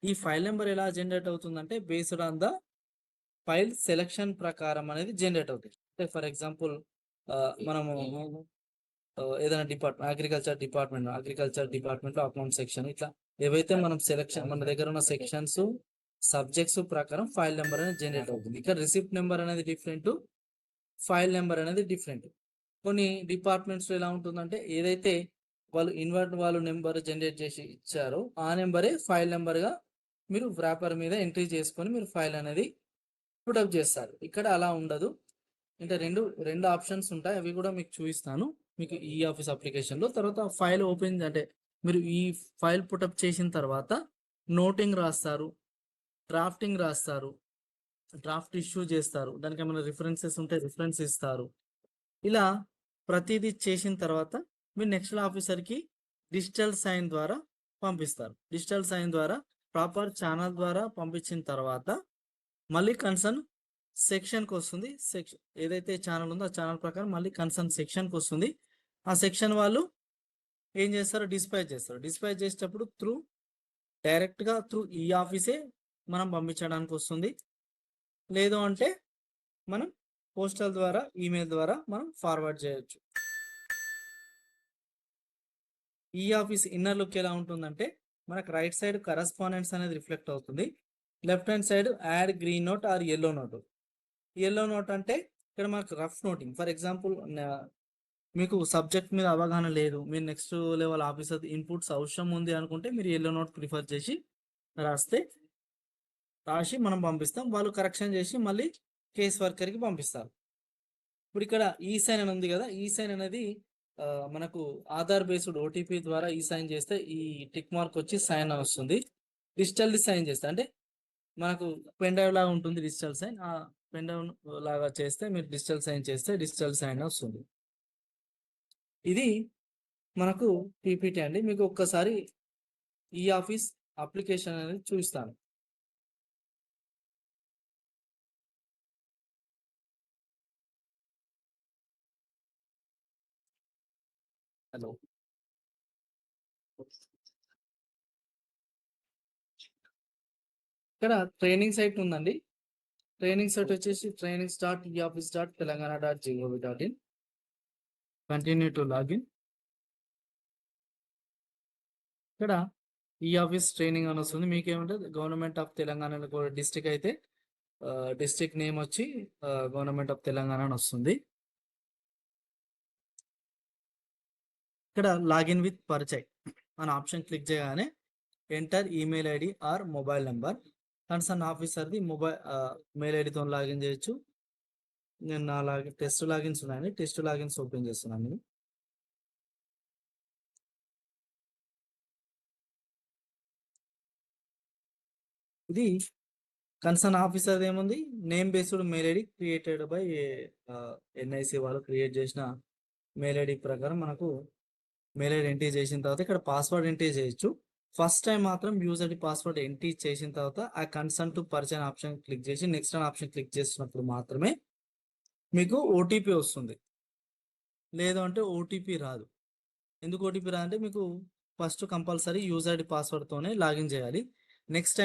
ఈ file number ఎలా generate అవుతుందంటే based on the file selection ప్రకారం అనేది జనరేట్ అవుతుంది. అంటే ఫర్ ఎగ్జాంపుల్ మనము ఏదైనా అగ్రికల్చర్ డిపార్ట్మెంట్లో అకౌంట్ సెక్షన్ ఇట్లా ఏవైతే మనం సెలక్షన్ మన దగ్గర ఉన్న సెక్షన్స్ సబ్జెక్ట్స్ ప్రకారం ఫైల్ నెంబర్ అనేది జనరేట్ అవుతుంది. ఇక్కడ రిసిప్ట్ నెంబర్ అనేది డిఫరెంట్, ఫైల్ నెంబర్ అనేది డిఫరెంట్. కొన్ని డిపార్ట్మెంట్స్లో ఎలా ఉంటుందంటే ఏదైతే వాళ్ళు నెంబర్ జనరేట్ చేసి ఇచ్చారో ఆ నెంబరే ఫైల్ నెంబర్గా మీరు వ్రాపర్ మీద ఎంట్రీ చేసుకొని మీరు ఫైల్ అనేది పుటప్ చేస్తారు. ఇక్కడ అలా ఉండదు. అంటే రెండు ఆప్షన్స్ ఉంటాయి, అవి కూడా మీకు చూపిస్తాను మీకు ఈ ఆఫీస్ అప్లికేషన్లో. తర్వాత ఫైల్ ఓపెన్ అంటే మీరు ఈ ఫైల్ పుటప్ చేసిన తర్వాత నోటింగ్ రాస్తారు, డ్రాఫ్టింగ్ రాస్తారు, డ్రాఫ్ట్ ఇష్యూ చేస్తారు, దానికి ఏమైనా రిఫరెన్సెస్ ఉంటే రిఫరెన్స్ ఇస్తారు. ఇలా ప్రతిదీ చేసిన తర్వాత మీరు నెక్స్ట్ ఆఫీసర్కి డిజిటల్ సైన్ ద్వారా పంపిస్తారు. డిజిటల్ సైన్ ద్వారా ప్రాపర్ ఛానల్ ద్వారా పంపించిన తర్వాత మళ్ళీ కన్సర్న్ సెక్షన్కి వస్తుంది. ఏదైతే ఛానల్ ఉందో ఆ ఛానల్ ప్రకారం మళ్ళీ కన్సర్న్ సెక్షన్కి వస్తుంది. ఆ సెక్షన్ వాళ్ళు ఏం చేస్తారు, డిస్పాచ్ చేస్తారు. డిస్పాచ్ చేసేటప్పుడు డైరెక్ట్గా త్రూ ఈ ఆఫీసే మనం పంపించడానికి వస్తుంది. లేదు అంటే మనం పోస్టల్ ద్వారా ఈమెయిల్ ద్వారా మనం ఫార్వర్డ్ చేయొచ్చు. ఈ ఆఫీస్ ఇన్నర్ లుక్ ఎలా ఉంటుందంటే మనకు రైట్ సైడ్ కరస్పాండెన్స్ అనేది రిఫ్లెక్ట్ అవుతుంది. Left hand side add green note are yellow note. Yellow note అంటే ఇక్కడ మనకు రఫ్ నోటింగ్. ఫర్ ఎగ్జాంపుల్ మీకు సబ్జెక్ట్ మీద అవగాహన లేదు, మీరు నెక్స్ట్ లెవెల్ ఆఫీసర్ ఇన్పుట్స్ అవసరం ఉంది అనుకుంటే మీరు ఎల్లో నోట్ ప్రిఫర్ చేసి రాసి మనం పంపిస్తాం. వాళ్ళు కరెక్షన్ చేసి మళ్ళీ కేస్ వర్కర్కి పంపిస్తారు. ఇప్పుడు ఇక్కడ ఈ సైన్ అని ఉంది కదా, ఈ సైన్ అనేది మనకు ఆధార్ బేస్డ్ ఓటీపీ ద్వారా ఈ సైన్ చేస్తే ఈ టిక్ మార్క్ వచ్చి సైన్ వస్తుంది. డిజిటల్ సైన్ చేస్తే అంటే మనకు పెన్ డ్రైవ్ లాగా ఉంటుంది డిజిటల్ సైన్. ఆ పెన్ డ్రైవ్ లాగా చేస్తే మీరు డిజిటల్ సైన్ చేస్తే డిజిటల్ సైన్ వస్తుంది. ఇది మనకు పీపీటీ అండి. మీకు ఒక్కసారి ఈ ఆఫీస్ అప్లికేషన్ అనేది చూపిస్తాను. హలో, ఇక్కడ ట్రైనింగ్ సైట్ ఉందండి. ట్రైనింగ్ సైట్ వచ్చేసి trainings.eoffice.telangana.gov.in. Continue to login. ఇక్కడ ఈ ఆఫీస్ ట్రైనింగ్ అని వస్తుంది. మీకు ఏమంటుంది గవర్నమెంట్ ఆఫ్ తెలంగాణ డిస్టిక్ అయితే డిస్టిక్ నేమ్ వచ్చి గవర్నమెంట్ ఆఫ్ తెలంగాణ అని వస్తుంది. ఇక్కడ లాగిన్ విత్ పరిచయ్ అనే ఆప్షన్ క్లిక్ చేయగానే enter email ID or mobile number. Concern ఆఫీసర్ది మెయిల్ ఐడితో లాగిన్ చేయొచ్చు. నేను నా టెస్ట్ లాగిన్స్ ఉన్నాయండి, టెస్ట్ లాగిన్స్ ఓపెన్ చేస్తున్నాను నేను. ఇది కన్సర్న్ ఆఫీసర్ ఏముంది, name based mail ID created by NIC వాళ్ళు క్రియేట్ చేసిన మెయిల్ ఐడి ప్రకారం మనకు మెయిల్ ఐడి ఎంట్రీ చేసిన తర్వాత ఇక్కడ పాస్వర్డ్ ఎంట్రీ చేయొచ్చు. ఫస్ట్ టైం మాత్రం యూజర్ ఐడి పాస్వర్డ్ ఎంట్రీ చేసిన తర్వాత ఆ concern to person option click చేసి నెక్స్ట్ ఆప్షన్ క్లిక్ చేసినప్పుడు మాత్రమే మీకు ఓటీపీ వస్తుంది. లేదు అంటే ఓటీపీ రాదు. ఎందుకు ఓటీపీ రాదంటే మీకు ఫస్ట్ కంపల్సరీ యూజర్ ఐడి పాస్వర్డ్తోనే లాగిన్ చేయాలి. నెక్స్ట్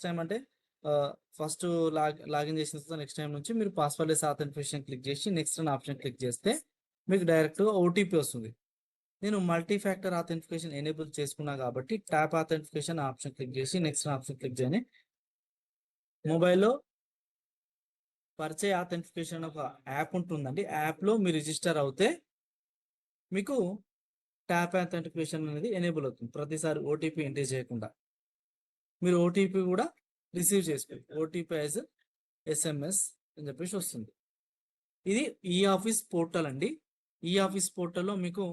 టైం అంటే ఫస్ట్ లాగిన్ చేసిన తర్వాత నెక్స్ట్ టైం నుంచి మీరు పాస్వర్డ్లెస్ ఆథెంటిఫికేషన్ క్లిక్ చేసి నెక్స్ట్ అనే ఆప్షన్ క్లిక్ చేస్తే మీకు డైరెక్ట్గా ఓటీపీ వస్తుంది. నేను మల్టీ ఫ్యాక్టర్ ఆథెంటిఫికేషన్ ఎనేబుల్ చేసుకున్నా కాబట్టి ట్యాప్ ఆథెంటిఫికేషన్ ఆప్షన్ క్లిక్ చేసి నెక్స్ట్ ఆప్షన్ క్లిక్ చేయని మొబైల్లో పరిచయ ఆథెంటిఫికేషన్ ఒక యాప్ ఉంటుందండి. యాప్లో మీరు రిజిస్టర్ అవుతే మీకు ట్యాప్ ఆథెంటిఫికేషన్ అనేది ఎనేబుల్ అవుతుంది. ప్రతిసారి ఓటీపీ ఎంట్రీ చేయకుండా మీరు ఓటీపీ కూడా రిసీవ్ చేసుకోండి. ఓటీపీ యాజ్ ఎస్ఎంఎస్ అని చెప్పేసి వస్తుంది. ఇది ఈ ఆఫీస్ పోర్టల్ అండి. ఈ ఆఫీస్ పోర్టల్లో మీకు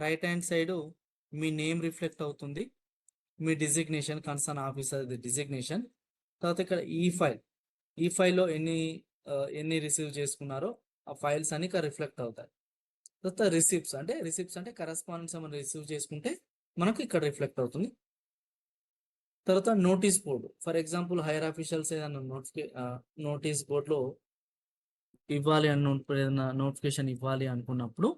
రైట్ హ్యాండ్ సైడ్ మీ నేమ్ రిఫ్లెక్ట్ అవుతుంది, మీ డిజిగ్నేషన్ కన్సర్న్ ఆఫీసర్ డిజిగ్నేషన్. తర్వాత ఇక్కడ ఈ ఫైల్లో ఎన్ని రిసీవ్ చేసుకున్నారో ఆ ఫైల్స్ అన్ని ఇక్కడ రిఫ్లెక్ట్ అవుతాయి. తర్వాత రిసిప్ట్స్ అంటే కరస్పాండెన్స్ ఏమైనా రిసీవ్ చేసుకుంటే మనకు ఇక్కడ రిఫ్లెక్ట్ అవుతుంది. తర్వాత notice board, for example hire officials ఏదైనా నోటీస్ బోర్డులో ఇవ్వాలి ఏదైనా నోటిఫికేషన్ ఇవ్వాలి అనుకున్నప్పుడు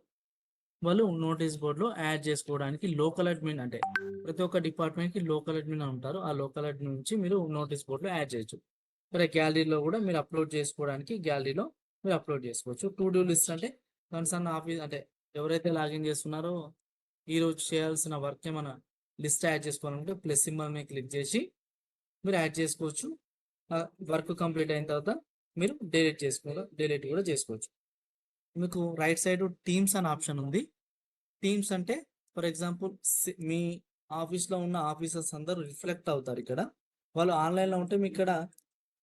వాళ్ళు నోటీస్ బోర్డులో యాడ్ చేసుకోవడానికి లోకల్ అడ్మిన్ అంటే ప్రతి ఒక్క డిపార్ట్మెంట్కి లోకల్ అడ్మిన్ ఉంటారు. ఆ లోకల్ అడ్మిన్ నుంచి మీరు నోటీస్ బోర్డులో యాడ్ చేయొచ్చు. మరి గ్యాలరీలో కూడా మీరు అప్లోడ్ చేసుకోవడానికి గ్యాలరీలో మీరు అప్లోడ్ చేసుకోవచ్చు. టు డూ లిస్ట్ అంటే కన్సర్న్ ఆఫీస్ అంటే ఎవరైతే లాగిన్ చేస్తున్నారో ఈ రోజు చేయాల్సిన వర్క్ ఏమైనా లిస్ట్ యాడ్ చేసుకోవాలంటే ప్లస్ సింబల్ మీద క్లిక్ చేసి మీరు యాడ్ చేసుకోవచ్చు. వర్క్ కంప్లీట్ అయిన తర్వాత మీరు డిలీట్ కూడా చేసుకోవచ్చు. మీకు రైట్ సైడ్ టీమ్స్ అనే ఆప్షన్ ఉంది. టీమ్స్ అంటే ఫర్ ఎగ్జాంపుల్ మీ ఆఫీస్లో ఉన్న ఆఫీసర్స్ అందరూ రిఫ్లెక్ట్ అవుతారు ఇక్కడ. వాళ్ళు ఆన్లైన్లో ఉంటే మీకు ఇక్కడ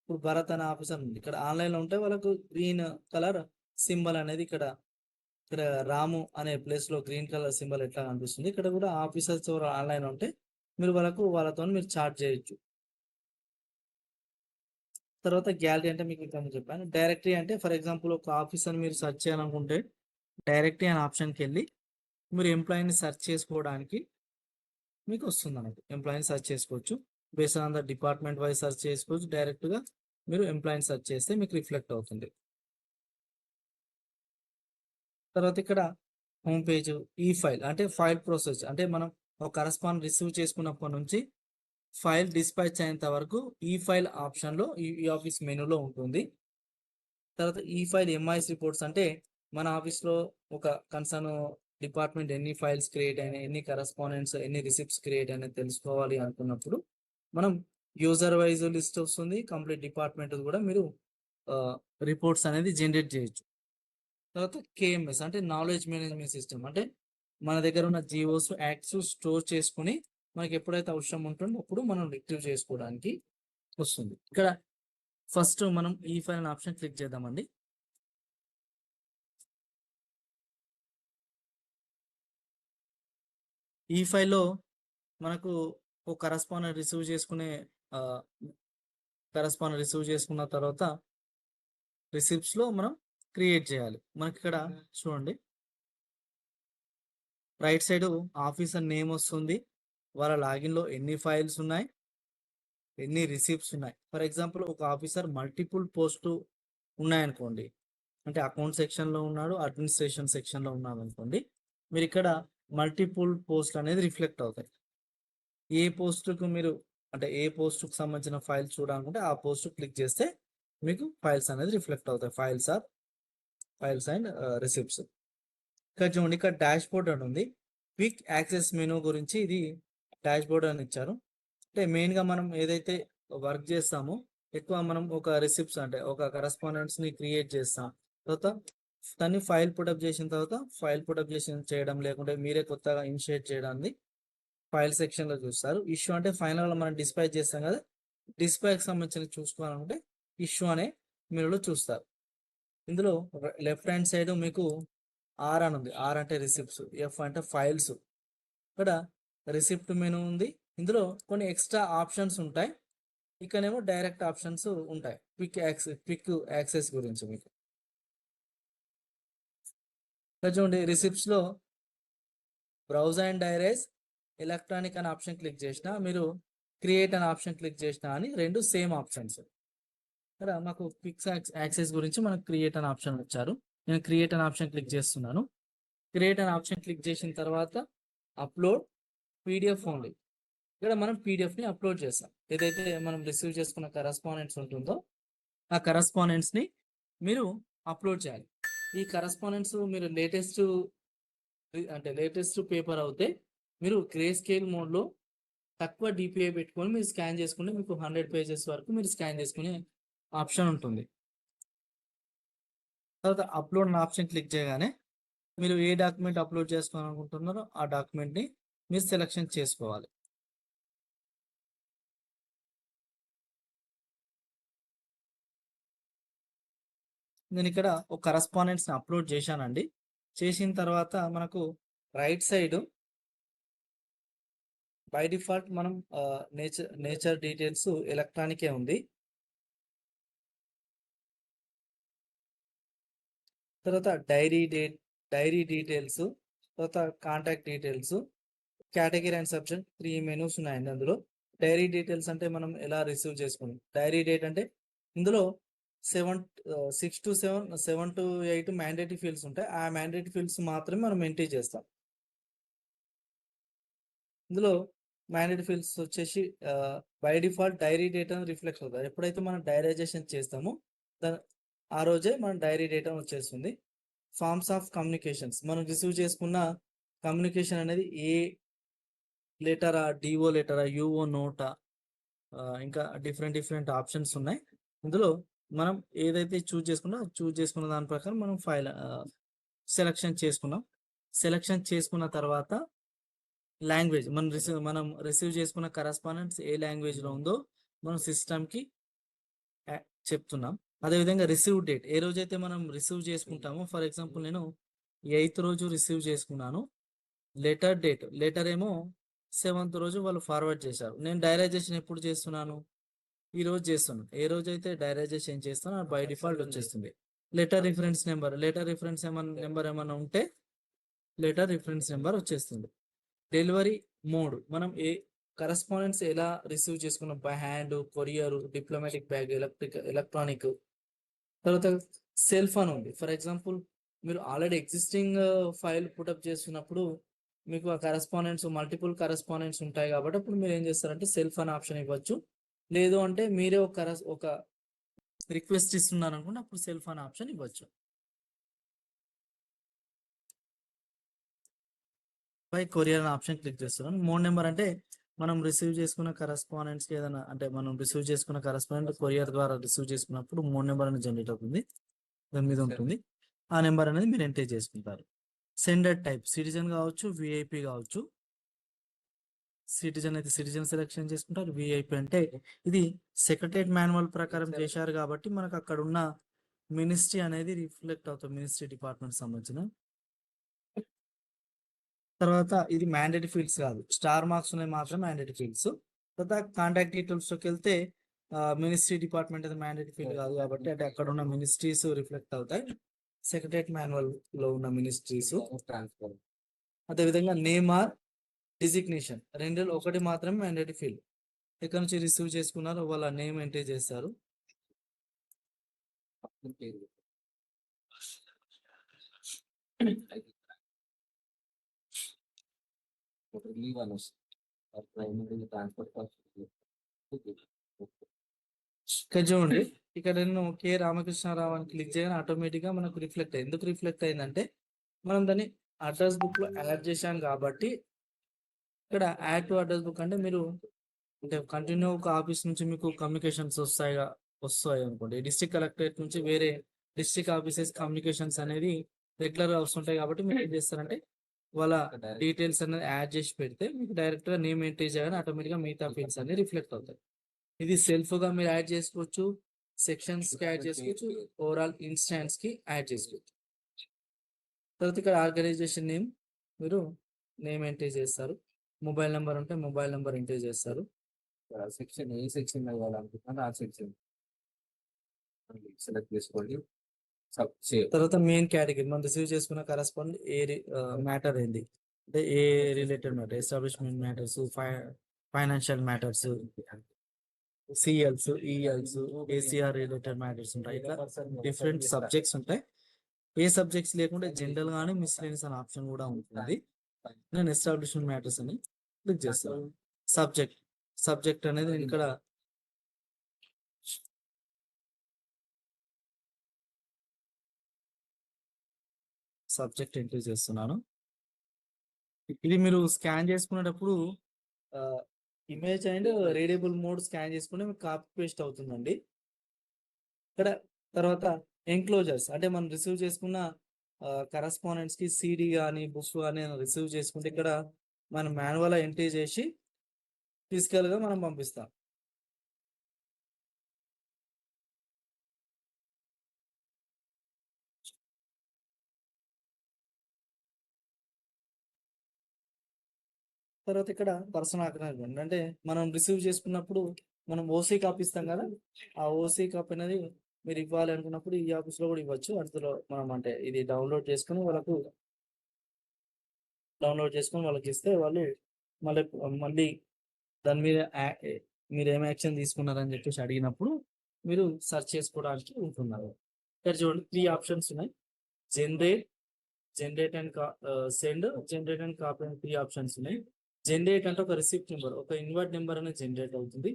ఇప్పుడు భరత్ అనే ఆఫీసర్ ఉంది. ఇక్కడ ఆన్లైన్లో ఉంటే వాళ్ళకు గ్రీన్ కలర్ సింబల్ అనేది ఇక్కడ రాము అనే ప్లేస్లో గ్రీన్ కలర్ సింబల్ ఎట్లా కనిపిస్తుంది. ఇక్కడ కూడా ఆఫీసర్స్ ఎవరు ఆన్లైన్ ఉంటే మీరు వాళ్ళతో మీరు చాట్ చేయొచ్చు. తర్వాత గ్యాలరీ అంటే మీకు ఇంకా చెప్పాను. డైరెక్టరీ అంటే ఫర్ ఎగ్జాంపుల్ ఒక ఆఫీసర్ మీరు సెర్చ్ చేయాలనుకుంటే డైరెక్టరీ అనే ఆప్షన్కి వెళ్ళి మీరు ఎంప్లాయీని సెర్చ్ చేసుకోవడానికి మీకు వస్తుంది అన్నట్టు. ఎంప్లాయీని సెర్చ్ చేసుకోవచ్చు. Based on the department wise search చేసుకోవచ్చు. డైరెక్ట్గా మీరు ఎంప్లాయీని సెర్చ్ చేస్తే మీకు రిఫ్లెక్ట్ అవుతుంది. తర్వాత ఇక్కడ హోమ్ పేజ్ ఈ ఫైల్ అంటే ఫైల్ ప్రాసెస్ అంటే మనం ఒక కరస్పాండ్ రిసీవ్ చేసుకున్నప్పటి నుంచి ఫైల్ డిస్పాచ్ అయ్యేంత వరకు ఈ ఫైల్ ఆప్షన్లో ఈ ఆఫీస్ మెనూలో ఉంటుంది. తర్వాత ఈ ఫైల్ ఎంఐఎస్ రిపోర్ట్స్ అంటే మన ఆఫీస్లో ఒక కన్సర్న్ డిపార్ట్మెంట్ ఎన్ని ఫైల్స్ క్రియేట్ అయినాయి, ఎన్ని కరస్పాండెంట్స్, ఎన్ని రిసిప్ట్స్ క్రియేట్ అయినాయి తెలుసుకోవాలి అనుకున్నప్పుడు మనం యూజర్ వైజ్ లిస్ట్ వస్తుంది. కంప్లీట్ డిపార్ట్మెంట్ కూడా మీరు రిపోర్ట్స్ అనేది జనరేట్ చేయొచ్చు. తర్వాత కేఎంఎస్ అంటే నాలెడ్జ్ మేనేజ్మెంట్ సిస్టమ్ అంటే మన దగ్గర ఉన్న జిఓస్ యాక్ట్స్ స్టోర్ చేసుకుని మనకి ఎప్పుడైతే అవసరం ఉంటుందో అప్పుడు మనం రిట్రీవ్ చేసుకోవడానికి వస్తుంది. ఇక్కడ ఫస్ట్ మనం ఈ ఫైల్ ఆప్షన్ క్లిక్ చేద్దామండి. ఈ ఫైల్లో మనకు ఒక కరస్పాండెంట్ రిసీవ్ చేసుకున్న తర్వాత రిసిప్ట్స్లో మనం క్రియేట్ చేయాలి. మనకి ఇక్కడ చూడండి రైట్ సైడ్ ఆఫీసర్ నేమ్ వస్తుంది, వాళ్ళ లాగిన్లో ఎన్ని ఫైల్స్ ఉన్నాయి, ఎన్ని రిసిప్ట్స్ ఉన్నాయి. ఫర్ ఎగ్జాంపుల్ ఒక ఆఫీసర్ మల్టిపుల్ పోస్టు ఉన్నాయనుకోండి, అంటే అకౌంట్ సెక్షన్లో ఉన్నాడు, అడ్మినిస్ట్రేషన్ సెక్షన్లో ఉన్నాడు అనుకోండి, మీరు ఇక్కడ మల్టిపుల్ పోస్ట్ అనేది రిఫ్లెక్ట్ అవుతాయి. ఏ పోస్టుకు మీరు అంటే ఏ పోస్టుకు సంబంధించిన ఫైల్ చూడాలనుకుంటే ఆ పోస్ట్ క్లిక్ చేస్తే మీకు ఫైల్స్ అనేది రిఫ్లెక్ట్ అవుతాయి. Files and receipts. ఇక్కడ చూడండి, ఇక్కడ డాష్ బోర్డ్ అని ఉంది. క్విక్ యాక్సెస్ మెనూ గురించి ఇది డాష్ బోర్డ్ అని ఇచ్చారు. అంటే మెయిన్గా మనం ఏదైతే వర్క్ చేస్తామో ఎక్కువ మనం ఒక రిసిప్ట్స్ అంటే ఒక కరస్పాండెంట్స్ని క్రియేట్ చేస్తాం. తర్వాత దాన్ని ఫైల్ పుటప్ చేసిన తర్వాత చేయడం లేకుంటే మీరే కొత్తగా ఇనిషియేట్ చేయడాన్ని ఫైల్ సెక్షన్లో చూస్తారు. ఇష్యూ అంటే ఫైనల్గా మనం డిస్పాచ్ చేస్తాం కదా, డిస్పాచ్కి సంబంధించిన చూసుకోవాలంటే ఇష్యూ అనే మెనూలో చూస్తారు. ఇందులో లెఫ్ట్ హ్యాండ్ సైడ్ మీకు ఆర్ అని ఉంది. ఆర్ అంటే రిసిప్ట్స్, ఎఫ్ అంటే ఫైల్స్. ఇక్కడ రిసిప్ట్ మెనూ ఉంది. ఇందులో కొన్ని ఎక్స్ట్రా ఆప్షన్స్ ఉంటాయి. ఇక్కడేమో డైరెక్ట్ ఆప్షన్స్ ఉంటాయి. క్విక్ యాక్సెస్ గురించి మీకు చూడండి. రిసిప్ట్స్లో బ్రౌజ్ అండ్ డైరైజ్ ఎలక్ట్రానిక్ అనే ఆప్షన్ క్లిక్ చేసిన, మీరు క్రియేట్ అనే ఆప్షన్ క్లిక్ చేసిన అని రెండు సేమ్ ఆప్షన్స్. ఇక్కడ మాకు క్విక్ యాక్సెస్ గురించి మనకు క్రియేట్ అనే ఆప్షన్ వచ్చారు. నేను క్రియేట్ అనే ఆప్షన్ క్లిక్ చేస్తున్నాను. క్రియేట్ అనే ఆప్షన్ క్లిక్ చేసిన తర్వాత అప్లోడ్ పీడిఎఫ్ ఓన్లీ. ఇక్కడ మనం పీడిఎఫ్ని అప్లోడ్ చేస్తాం. ఏదైతే మనం రిసీవ్ చేసుకున్న కరస్పాండెంట్స్ ఉంటుందో ఆ కరస్పాండెంట్స్ని మీరు అప్లోడ్ చేయాలి. ఈ కరస్పాండెంట్స్ మీరు లేటెస్ట్ పేపర్ అవుతే మీరు గ్రే స్కేల్ మోడ్లో తక్కువ డిపిఐ పెట్టుకొని మీరు స్కాన్ చేసుకుంటే మీకు 100 పేజెస్ వరకు మీరు స్కాన్ చేసుకునే ఆప్షన్ ఉంటుంది. తర్వాత అప్లోడ్ అనే ఆప్షన్ క్లిక్ చేయగానే మీరు ఏ డాక్యుమెంట్ అప్లోడ్ చేసుకోవాలనుకుంటున్నారో ఆ డాక్యుమెంట్ని మీరు సెలెక్షన్ చేసుకోవాలి. నేను ఇక్కడ ఒక కరస్పాండెంట్స్ని అప్లోడ్ చేశానండి. చేసిన తర్వాత మనకు రైట్ సైడ్ బై డిఫాల్ట్ మనం నేచర్ డీటెయిల్స్ ఎలక్ట్రానికే ఉంది. తర్వాత డైరీ డీటెయిల్స్, తర్వాత contact details, category and subject 3 menus ఉన్నాయండి. అందులో డైరీ డీటెయిల్స్ అంటే మనం ఎలా రిసీవ్ చేసుకుంటాం. డైరీ డేట్ అంటే ఇందులో 7 to 8 మ్యాండేటరీ ఫీల్డ్స్ ఉంటాయి. ఆ మ్యాండేటరీ ఫీల్డ్స్ మాత్రమే మనం ఎంట్రీ చేస్తాం. ఇందులో మ్యాండేటరీ ఫీల్డ్స్ వచ్చేసి బై డిఫాల్ట్ డైరీ డేటాను రిఫ్లెక్ట్ అవుతుంది. ఎప్పుడైతే మనం డైరైజేషన్ చేస్తామో ఆ రోజే మన డైరీ డేటా వచ్చేస్తుంది. ఫార్మ్స్ ఆఫ్ కమ్యూనికేషన్స్, మనం రిసీవ్ చేసుకున్న కమ్యూనికేషన్ అనేది ఏ లెటరా, డిఓ లెటరా, యుఓ నోటా, ఇంకా డిఫరెంట్ ఆప్షన్స్ ఉన్నాయి. ఇందులో మనం ఏదైతే చూజ్ చేసుకున్న దాని ప్రకారం మనం ఫైల్ సెలెక్షన్ చేసుకున్నాం. సెలెక్షన్ చేసుకున్న తర్వాత లాంగ్వేజ్ మనం రిసీవ్ చేసుకున్న కరస్పాండెన్స్ ఏ లాంగ్వేజ్లో ఉందో మనం సిస్టమ్కి చెప్తున్నాం. అదేవిధంగా రిసీవ్ డేట్, ఏ రోజైతే మనం రిసీవ్ చేసుకుంటామో, ఫర్ ఎగ్జాంపుల్ నేను 8th రోజు రిసీవ్ చేసుకున్నాను. లెటర్ ఏమో 7th రోజు వాళ్ళు ఫార్వర్డ్ చేశారు. నేను డైరైజేషన్ ఎప్పుడు చేస్తున్నాను? ఈ రోజు చేస్తున్నాను. ఏ రోజైతే డైరైజేషన్ చేస్తానో బై డిఫాల్ట్ వచ్చేస్తుంది. లెటర్ రిఫరెన్స్ నెంబర్ ఏమన్నా ఉంటే లెటర్ రిఫరెన్స్ నెంబర్ వచ్చేస్తుంది. డెలివరీ మోడ్, మనం ఏ కరస్పాండెన్స్ ఎలా రిసీవ్ చేసుకున్నాం, by hand, courier, diplomatic bag, electronic. తర్వాత సెల్ ఫోన్ ఉంది. ఫర్ ఎగ్జాంపుల్ మీరు ఆల్రెడీ ఎగ్జిస్టింగ్ ఫైల్ పుటప్ చేస్తున్నప్పుడు మీకు ఆ మల్టిపుల్ కరస్పాండెన్స్ ఉంటాయి కాబట్టి అప్పుడు మీరు ఏం చేస్తారంటే సెల్ ఫోన్ ఆప్షన్ ఇవ్వచ్చు. లేదు అంటే మీరే ఒక రిక్వెస్ట్ ఇస్తున్నారు అనుకుంటే అప్పుడు సెల్ ఫోన్ ఆప్షన్ ఇవ్వచ్చు. బై కొరియర్ ఆప్షన్ క్లిక్ చేస్తున్నాను. మోడ్ నెంబర్ అంటే మనం రిసీవ్ చేసుకున్న కరస్పాండెంట్స్కి ఏదైనా అంటే మనం రిసీవ్ చేసుకున్న కరస్పాండెంట్ కొరియర్ ద్వారా రిసీవ్ చేసుకున్నప్పుడు మోడ్ నెంబర్ అనేది జనరేట్ అవుతుంది, దాని మీద ఉంటుంది. ఆ నెంబర్ అనేది మీరు ఎంటర్ చేసుకుంటారు. సెండర్ టైప్ సిటిజన్ కావచ్చు, విఐపి కావచ్చు. సిటిజన్ అయితే సిటిజన్ సెలెక్షన్ చేసుకుంటారు. విఐపి అంటే ఇది సెక్రటరియట్ మాన్యువల్ ప్రకారం చేశారు కాబట్టి మనకు అక్కడ ఉన్న మినిస్ట్రీ అనేది రిఫ్లెక్ట్ అవుతుంది, మినిస్ట్రీ డిపార్ట్మెంట్ సంబంధించిన. తర్వాత ఇది మ్యాండేటరీ ఫీల్డ్స్ కాదు, స్టార్ మార్క్స్ ఉన్నాయి మాత్రం మ్యాండేటరీ ఫీల్డ్స్. తర్వాత కాంటాక్ట్ డీటెయిల్స్లోకి వెళ్తే మినిస్ట్రీ డిపార్ట్మెంట్ అది మ్యాండేటరీ ఫీల్డ్ కాదు కాబట్టి అంటే అక్కడ ఉన్న మినిస్ట్రీస్ రిఫ్లెక్ట్ అవుతాయి, సెక్రటరియట్ మాన్యువల్ లో ఉన్న మినిస్ట్రీస్. అదేవిధంగా నేమ్ ఆర్ డిజిగ్నేషన్, రెండులో ఒకటి మాత్రమే మ్యాండేటరీ ఫీల్డ్. ఎక్కడ నుంచి రిసీవ్ చేసుకున్నారో వాళ్ళ నేమ్ ఎంటర్ చేస్తారు. ఇక్కడ చూడండి, ఇక్కడ నేను కె రామకృష్ణారావు అని క్లిక్ చేయగానే ఆటోమేటిక్గా మనకు రిఫ్లెక్ట్ అయ్యింది. ఎందుకు రిఫ్లెక్ట్ అయిందంటే మనం దాన్ని అడ్రస్ బుక్ లో యాడ్ చేశాం కాబట్టి. ఇక్కడ యాడ్ టు అడ్రస్ బుక్ అంటే మీరు అంటే కంటిన్యూ ఒక ఆఫీస్ నుంచి మీకు కమ్యూనికేషన్స్ వస్తాయి అనుకోండి. డిస్ట్రిక్ట్ కలెక్టరేట్ నుంచి వేరే డిస్ట్రిక్ట్ ఆఫీసెస్ కమ్యూనికేషన్స్ అనేది రెగ్యులర్గా వస్తుంటాయి కాబట్టి మీరు ఏం చేస్తారంటే వాళ్ళ డీటెయిల్స్ అనేది యాడ్ చేసి పెడితే మీకు డైరెక్ట్గా నేమ్ ఎంట్రీ చేయగానే ఆటోమేటిక్గా మిగతా ఫీల్డ్స్ అన్ని రిఫ్లెక్ట్ అవుతాయి. ఇది సెల్ఫ్గా మీరు యాడ్ చేసుకోవచ్చు, సెక్షన్స్కి యాడ్ చేసుకోవచ్చు, ఓవరాల్ ఇన్స్టాన్స్కి యాడ్ చేసుకోవచ్చు. తర్వాత ఇక్కడ ఆర్గనైజేషన్ నేమ్ మీరు నేమ్ ఎంట్రీ చేస్తారు. మొబైల్ నెంబర్ ఉంటే మొబైల్ నెంబర్ ఎంట్రీ చేస్తారు. సెక్షన్ ఏ సెక్షన్ కావాలనుకుంటున్నారో ఆ సెక్షన్ సెలెక్ట్ చేసుకోండి. తర్వాత మెయిన్ కేటగిరీ మనం రిసీవ్ చేసుకున్న కరస్పాండ్ ఏ మ్యాటర్ ఏంది అంటే ఏ related matter, establishment matters, financial matters, CLs, ELs, ACR related matters ఉంటాయి. ఇట్లా డిఫరెంట్ సబ్జెక్ట్స్ ఉంటాయి. ఏ సబ్జెక్ట్స్ లేకుండా జనరల్ గానే మిస్లేనియస్ అనే ఆప్షన్ కూడా ఉంటుంది. నేను ఎస్టాబ్లిష్మెంట్ మ్యాటర్స్ అని క్లిక్ చేస్తాను. సబ్జెక్ట్ అనేది నేను ఇక్కడ సబ్జెక్ట్ ఎంట్రీ చేస్తున్నాను. ఇది మీరు స్కాన్ చేసుకునేటప్పుడు image and readable mode scan చేసుకుంటే మీకు కాపీ పేస్ట్ అవుతుందండి. ఇక్కడ తర్వాత ఎన్క్లోజర్స్ అంటే మనం రిసీవ్ చేసుకున్న కరస్పాండెంట్స్ కి సిడి కానీ బుక్ కానీ రిసీవ్ చేసుకుంటే ఇక్కడ మనం మాన్యువల్ ఎంట్రీ చేసి ఫిజికల్ గా మనం పంపిస్తాం. తర్వాత ఇక్కడ పర్సనల్ అక్నాలెడ్జ్‌మెంట్ అంటే మనం రిసీవ్ చేసుకున్నప్పుడు మనం ఓసీ కాపీ ఇస్తాం కదా, ఆ ఓసీ కాపీ అనేది మీరు ఇవ్వాలి అనుకున్నప్పుడు ఈ ఆఫీస్లో కూడా ఇవ్వచ్చు. అందులో మనం అంటే ఇది డౌన్లోడ్ చేసుకుని వాళ్ళకి ఇస్తే వాళ్ళు మళ్ళీ దాని మీద మీరు ఏం యాక్షన్ తీసుకున్నారని చెప్పేసి అడిగినప్పుడు మీరు సెర్చ్ చేసుకోవడానికి ఉంటున్నారు. ఇక్కడ చూడండి 3 ఆప్షన్స్ ఉన్నాయి. Generate, generate and send, generate and copy అని 3 ఆప్షన్స్ ఉన్నాయి. జనరేట్ అంటే ఒక రిసిప్ట్ నెంబర్, ఒక ఇన్వర్ట్ నెంబర్ అనేది జనరేట్ అవుతుంది.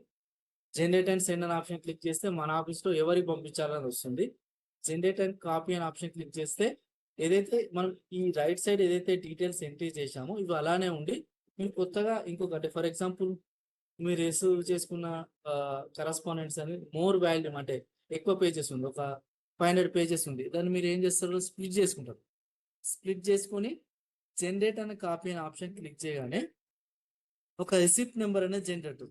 జనరేట్ అండ్ సెండ్ అనే ఆప్షన్ క్లిక్ చేస్తే మన ఆఫీస్లో ఎవరికి పంపించాలని వస్తుంది. జనరేట్ అండ్ కాపీ అనే ఆప్షన్ క్లిక్ చేస్తే ఏదైతే మనం ఈ రైట్ సైడ్ ఏదైతే డీటెయిల్స్ ఎంట్రీ చేశామో ఇవి అలానే ఉండి మీరు కొత్తగా ఇంకొకటి ఫర్ ఎగ్జాంపుల్ మీరు రిసీవ్ చేసుకున్న కరస్పాండెంట్స్ అని మోర్ వాల్యూమ్ అంటే ఎక్కువ పేజెస్ ఉంది, ఒక 500 పేజెస్ ఉంది. దాన్ని మీరు ఏం చేస్తారు, స్ప్లిట్ చేసుకుంటారు. స్ప్లిట్ చేసుకొని జనరేట్ అనే కాపీ అనే ఆప్షన్ క్లిక్ చేయగానే ఒక రిసిప్ట్ నెంబర్ అనేది జనరేట్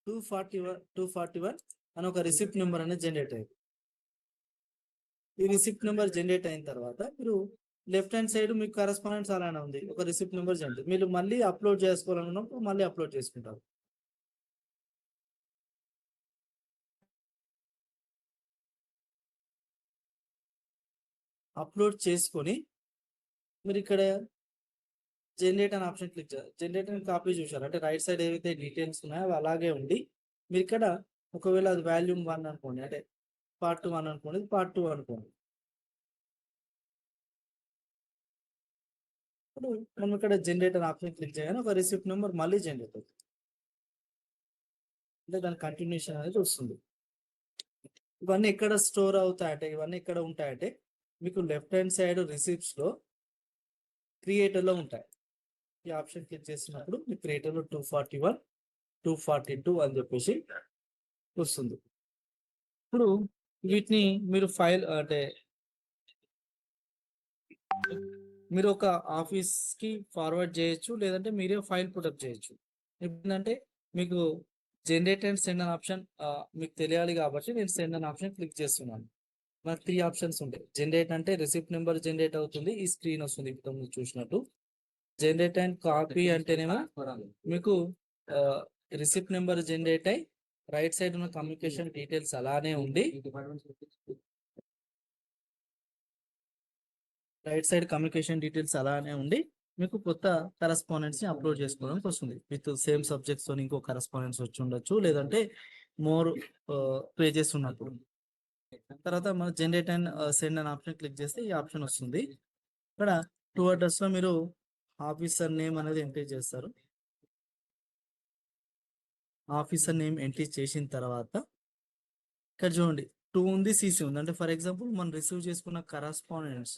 241 అని ఒక రిసిప్ట్ నెంబర్ అనేది జనరేట్ అయ్యింది. ఈ రిసిప్ట్ నెంబర్ జనరేట్ అయిన తర్వాత మీరు లెఫ్ట్ హ్యాండ్ సైడ్ మీకు కరస్పాండెన్స్ అలానే ఉంది, ఒక రిసిప్ట్ నెంబర్ జనరేట్. మీరు మళ్ళీ అప్లోడ్ చేసుకోవాలనుకున్నప్పుడు మళ్ళీ అప్లోడ్ చేసుకుంటారు. అప్లోడ్ చేసుకొని మీరు ఇక్కడ జనరేట్ అనే ఆప్షన్ క్లిక్ చేయాలి. జనరేట్ అని కాపీ చూసారు అంటే రైట్ సైడ్ ఏవైతే డీటెయిల్స్ ఉన్నాయో అవి అలాగే ఉండి మీరు ఇక్కడ ఒకవేళ అది వాల్యూమ్ 1 అనుకోండి, అంటే పార్ట్ 1 అనుకోండి, పార్ట్ 2 అనుకోండి. ఇప్పుడు మనం ఇక్కడ జనరేట్ అనే ఆప్షన్ క్లిక్ చేయగానే ఒక రిసిప్ట్ నెంబర్ మళ్ళీ జనరేట్ అవుతుంది, అంటే దాని కంటిన్యూషన్ అనేది వస్తుంది. ఇవన్నీ ఎక్కడ స్టోర్ అవుతాయంటే, ఇవన్నీ ఎక్కడ ఉంటాయంటే మీకు లెఫ్ట్ హ్యాండ్ సైడ్ రిసిప్ట్స్లో క్రియేటర్లో ఉంటాయి. ఈ ఆప్షన్ క్లిక్ చేసినప్పుడు మీ క్రియేటర్లో 241, 242 అని చెప్పేసి వస్తుంది. ఇప్పుడు వీటిని మీరు ఫైల్ అంటే మీరు ఒక ఆఫీస్కి ఫార్వర్డ్ చేయొచ్చు, లేదంటే మీరే ఫైల్ పుటప్ చేయొచ్చు. ఏంటంటే మీకు జనరేట్ అండ్ సెండ్ అనే ఆప్షన్ మీకు తెలియాలి కాబట్టి నేను సెండ్ అనే ఆప్షన్ క్లిక్ చేస్తున్నాను. మనకు 3 ఆప్షన్స్ ఉంటాయి. జనరేట్ అంటే రిసిప్ట్ నెంబర్ జనరేట్ అవుతుంది, ఈ స్క్రీన్ వస్తుంది ఇప్పుడు మీరు చూసినట్టు. జనరేట్ అండ్ కాపీ అంటేనేమో మీకు రిసిప్ట్ నెంబర్ జనరేట్ అయ్యి రైట్ సైడ్ ఉన్న కమ్యూనికేషన్ డీటెయిల్స్ అలానే ఉండి మీకు కొత్త కరస్పాండెన్స్ ని అప్లోడ్ చేసుకోవడానికి వస్తుంది. విత్ సేమ్ సబ్జెక్ట్స్ తో ఇంకో కరస్పాండెన్స్ వచ్చి ఉండొచ్చు, లేదంటే మోర్ పేజెస్ ఉన్నప్పుడు. తర్వాత మన జనరేట్ అండ్ సెండ్ అనే ఆప్షన్ క్లిక్ చేస్తే ఈ ఆప్షన్ వస్తుంది. ఇక్కడ 2 అడ్రస్ లో మీరు ఆఫీసర్ నేమ్ అనేది ఎంట్రీ చేస్తారు. ఆఫీసర్ నేమ్ ఎంట్రీ చేసిన తర్వాత ఇక్కడ చూడండి 2 ఉంది, సిసి ఉంది. అంటే ఫర్ ఎగ్జాంపుల్ మనం రిసీవ్ చేసుకున్న కరస్పాండెన్స్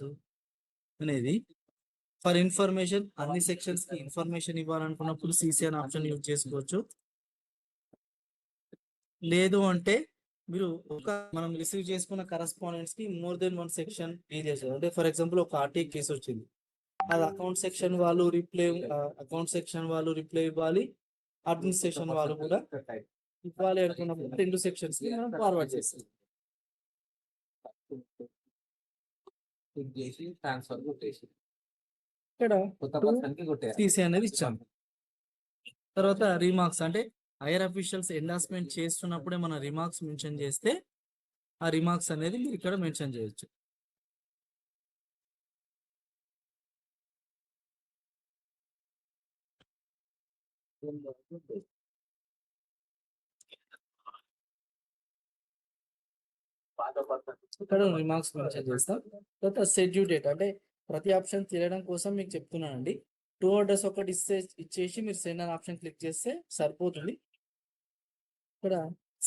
అనేది ఫర్ ఇన్ఫర్మేషన్ అన్ని సెక్షన్స్ కి ఇన్ఫర్మేషన్ ఇవ్వాలనుకున్నప్పుడు సిసి అనే ఆప్షన్ యూజ్ చేసుకోవచ్చు. లేదు అంటే మీరు మనం రిసీవ్ చేసుకున్న కరస్పాండెన్స్ కి మోర్ దెన్ 1 సెక్షన్ డీల్ చేస్తారు. అంటే ఫర్ ఎగ్జాంపుల్ ఒక ఆర్టీ కేసు వచ్చింది, అది అకౌంట్ సెక్షన్ వాళ్ళు రిప్లై ఇవ్వాలి, అడ్మినిస్ట్రేషన్ వాళ్ళు కూడా ఇవ్వాలి అనుకున్నప్పుడు 2 సెక్షన్స్ కి మనం ఫార్వర్డ్ చేస్తాం. ఇక్కడ సిసి అనేది ఇచ్చాము. తర్వాత రిమార్క్స్ అంటే హైయర్ అఫీషియల్స్ ఎండార్స్మెంట్ చేస్తున్నప్పుడే మన రిమార్క్స్ మెన్షన్ చేస్తే ఆ రిమార్క్స్ అనేది మీరు ఇక్కడ మెన్షన్ చేయొచ్చు. ఇక్కడ రిమార్క్స్ మెన్షన్ చేస్తాం. తర్వాత షెడ్యూల్ డేట్ అంటే ప్రతి ఆప్షన్ తెలియడం కోసం మీకు చెప్తున్నానండి. 2 అడ్రస్ ఒకటి ఇచ్చేసి మీరు సెండ్ అనే ఆప్షన్ క్లిక్ చేస్తే సరిపోతుంది. ఇక్కడ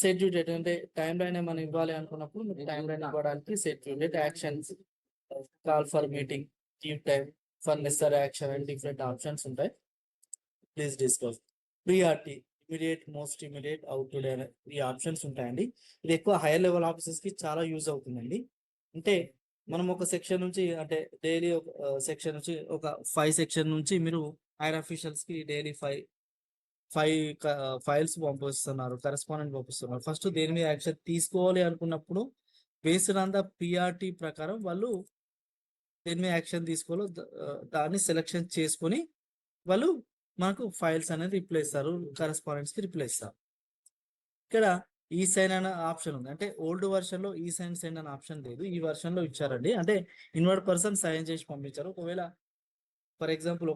షెడ్యూల్ డేట్ అంటే టైం లైన్ ఏమైనా ఇవ్వాలి అనుకున్నప్పుడు మీరు టైం లైన్ ఇవ్వడానికి schedule date, actions, call for meeting, give time for necessary action and different options ఉంటాయి. Please discuss priority, immediate, most immediate, out today అనే ఈ ఆప్షన్స్ ఉంటాయండి. ఇది ఎక్కువ హైయర్ లెవెల్ ఆఫీసర్స్ కి చాలా యూజ్ అవుతుందండి. అంటే మనం ఒక సెక్షన్ నుంచి అంటే డైలీ ఒక సెక్షన్ నుంచి ఒక 5 సెక్షన్ నుంచి మీరు హైయర్ అఫీషియల్స్ కి డైలీ 5 ఫైల్స్ పంపిస్తున్నారు, కరెస్పాండెంట్ పంపిస్తున్నారు. ఫస్ట్ దేని మీద యాక్షన్ తీసుకోవాలి అనుకున్నప్పుడు బేస్డ్ ఆన్ ద పిఆర్టీ ప్రకారం వాళ్ళు దేని మీద యాక్షన్ తీసుకోవాలో దాన్ని సెలెక్షన్ చేసుకొని వాళ్ళు మనకు ఫైల్స్ అనేది రిప్లై ఇస్తారు, కరెస్పాండెంట్స్ కి రిప్లై ఇస్తారు. ఇక్కడ ఈ సైన్ అనే ఆప్షన్ ఉంది. అంటే ఓల్డ్ వర్షన్ లో ఈ సైన్ సెండ్ అనే ఆప్షన్ లేదు, ఈ వర్షన్ లో ఇచ్చారండి. అంటే ఇన్వర్డ్ పర్సన్ సైన్ చేసి పంపించారు. ఒకవేళ ఫర్ ఎగ్జాంపుల్